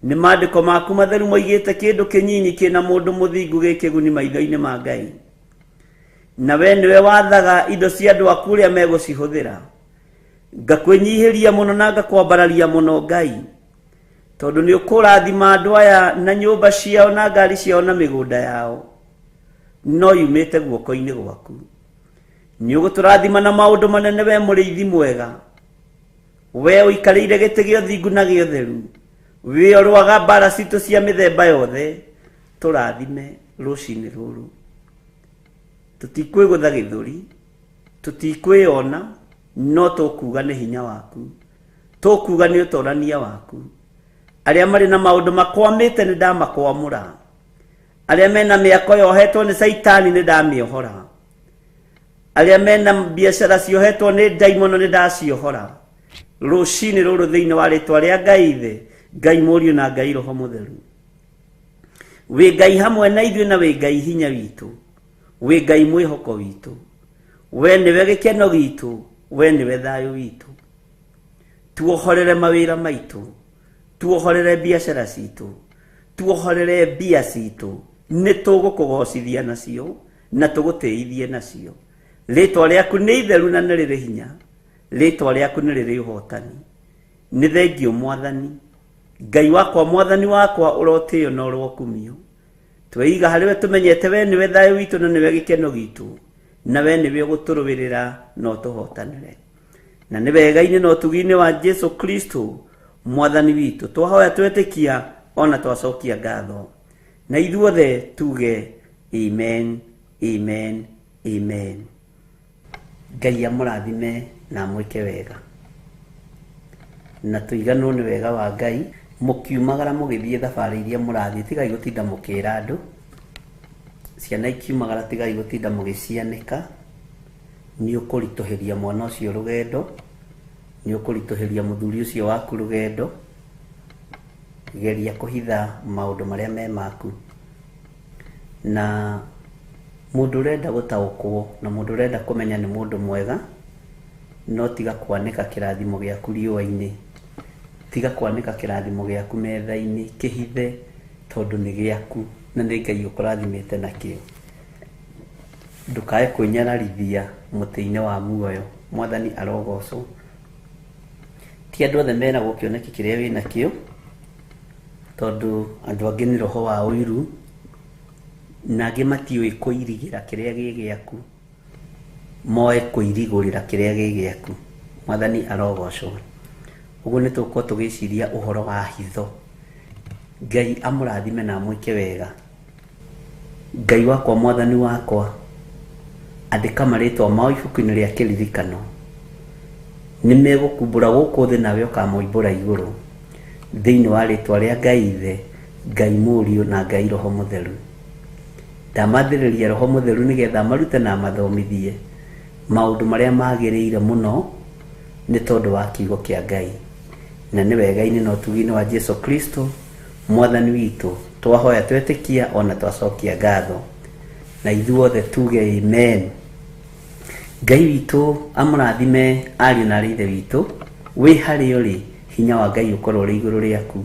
nĩ maandĩko maku matheru moigĩte kĩndũ kĩnyinyi kĩna mũndũ mũthingu gĩkĩguni maitho-inĩ ma Ngai na we nĩwe wathaga indo cia andũ aku ũrĩa megũcihũthĩra ngakwĩnyihĩria mũno na ngakwambararia mũno Ngai tondũ nĩ ũkũrathima andũ aya na nyũmba ciao na ngari ciao na mĩgũnda yao no yumĩte guoko-inĩ gwaku nĩ ũgũtũrathima na maũndũ manene we mũrĩithi mwega we ũikarĩire gĩtĩ gĩa ũthingu na gĩa ũtheru we ũrũaga mbara citũ cia mĩthemba yothe tũrathime rũcinĩ rũrũ tũtikwĩgũtha gĩthũri tũtikwĩona no tũkuga nĩ hinya waku tũkuga nĩ ũtorania waku arĩa marĩ na maũndũ makwamĩte nĩ ndamakwamũra arĩa mena mĩako yohetwo nĩ Saitani nĩ ndamĩohora arĩa mena biacara ciohetwo nĩ ndaimono nĩ ndaciohora rũcinĩ rũrũ thĩinĩ wa rĩtwa rĩa Ngai Ithe Ngai Mũriũ na Ngai Roho Mũtheru wĩ Ngai hamwe na ithuĩ na wĩ Ngai hinya witũ wĩ Ngai mwĩhoko witũ we nĩwe gĩkeno gitũ we nĩwe thayũ witũ tuohorere mawĩra maitũ tuohorere biacara citũ tuohorere mbia citũ nĩ tũgũkũgocithia nacio na tũgũtĩithie nacio rĩtwa rĩaku nĩ itheru na nĩ rĩrĩ hinya rĩtwa rĩaku nĩ rĩrĩ ũhotani nĩ thengio Mwathani Ngai wakwa Mwathani wakwa ũrotĩo na ũrokumio tweiga harĩ we tũmenyete we nĩwe thayũ witũ na nĩwe gĩkeno gitũ na we nĩwe ũgũtũrũĩrĩra na ũtũhotanĩre na nĩ wega-inĩ na ũtugi-inĩ wa Jesu Kristo Mwathani witũ twahoya twetĩkia ona twacokia ngatho na ithuothe tuge amen amen amen Ngai amũrathime na mwĩke wega na tũiganwo nĩ wega wa Ngai mũkiumagara mũgĩthiĩ thabarĩ iria mũrathiĩ tigai gũtinda mũkĩra andũ ciana ikiumagara tigai gũtinda mũgĩcianĩka nĩ ũkũritũhĩria mwana ũcio rũgendo nĩ ũkũritũhĩria mũthuri ũcio waku rũgendo geria kũhitha maũndũ marĩa me maku na mũndũ ũrenda gũtaũkwo na mũndũ ũrenda kũmenya nĩ mũndũ mwega no tiga kwanĩka kĩrathimo gĩaku riũa-inĩ tiga kwanĩka kĩrathimo gĩaku metha-inĩ kĩhithe tondũ nĩ gĩaku na nĩ Ngai ũkũrathimĩte nakĩo ndũkae kwĩnyararithia mũtĩ-inĩ wa muoyo Mwathani arogocwo ti andũ othe meragwo kĩoneki kĩrĩa wĩ nakĩo tondũ andũ angĩ nĩ roho wa ũiru na angĩ matiũĩ kũirigĩra kĩrĩa gĩ gĩaku moe kũirigũrĩra kĩrĩa gĩ gĩaku Mwathani arogocwo ũguo nĩ tũkorwo tũgĩciria ũhoro wa hitho Ngai amũrathime na mwĩke wega Ngai wakwa Mwathani wakwa andĩka marĩtwa mao ibuku-inĩ rĩa kĩririkano nĩ megũkumbũra gũkũ thĩ nawe ũkamoimbũra igũrũ thĩinĩ wa rĩtwa rĩa Ngai Ithe Ngai Mũriũ na Ngai Roho Mũtheru ndamathĩrĩria Roho Mũtheru nĩgetha marute na mathomithie maũndũ marĩa magĩrĩire mũno nĩ tondũ wa kiugo kĩa Ngai na nĩ wega-inĩ na ũtugi-inĩ wa Jesu Kristo Mwathani witũ twahoya twetĩkia ona twacokia ngatho na ithuothe tuge amen Ngai witũ amũrathime ariũ na aarĩ a Ithe witũ wĩ harĩa ũrĩ hinya wa Ngai ũkorwo ũrĩ igũrũ rĩaku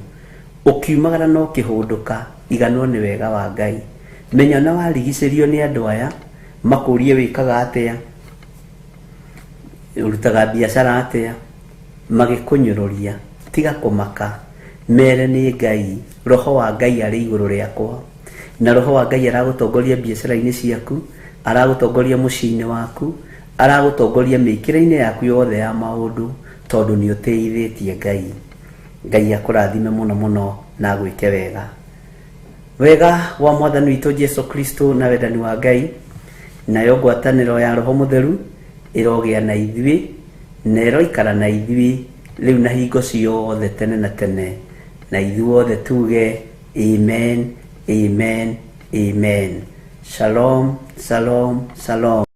ũkiumagara no kĩhũndũka iganwo nĩ wega wa Ngai menya na warigicĩrio nĩ andũ aya makũrie wĩkaga atĩa ũrutaga biacara atĩa magĩkũnyũrũria tiga kũmaka mere nĩ Ngai roho wa Ngai arĩ igũrũ rĩakwa na roho wa Ngai aragũtongoria biacara-inĩ ciaku aragũtongoria mũciĩ-inĩ waku aragũtongoria mĩkĩre-inĩ yaku yothe ya maũndũ tondũ nĩ ũtĩithĩtie Ngai Ngai akũrathime mũno mũno na gwĩke wega wega wa Mwathani witũ Jesu Kristo na wendani wa Ngai nayo ngwatanĩro ya Roho Mũtheru ĩrogĩa na ithuĩ na ĩroikara na ithuĩ rĩu na hingo ciothe tene na tene na ithuothe tuge amen amen amen shalom shalom shalom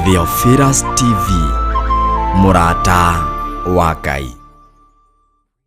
Theophilus TV, mũrata wa Ngai.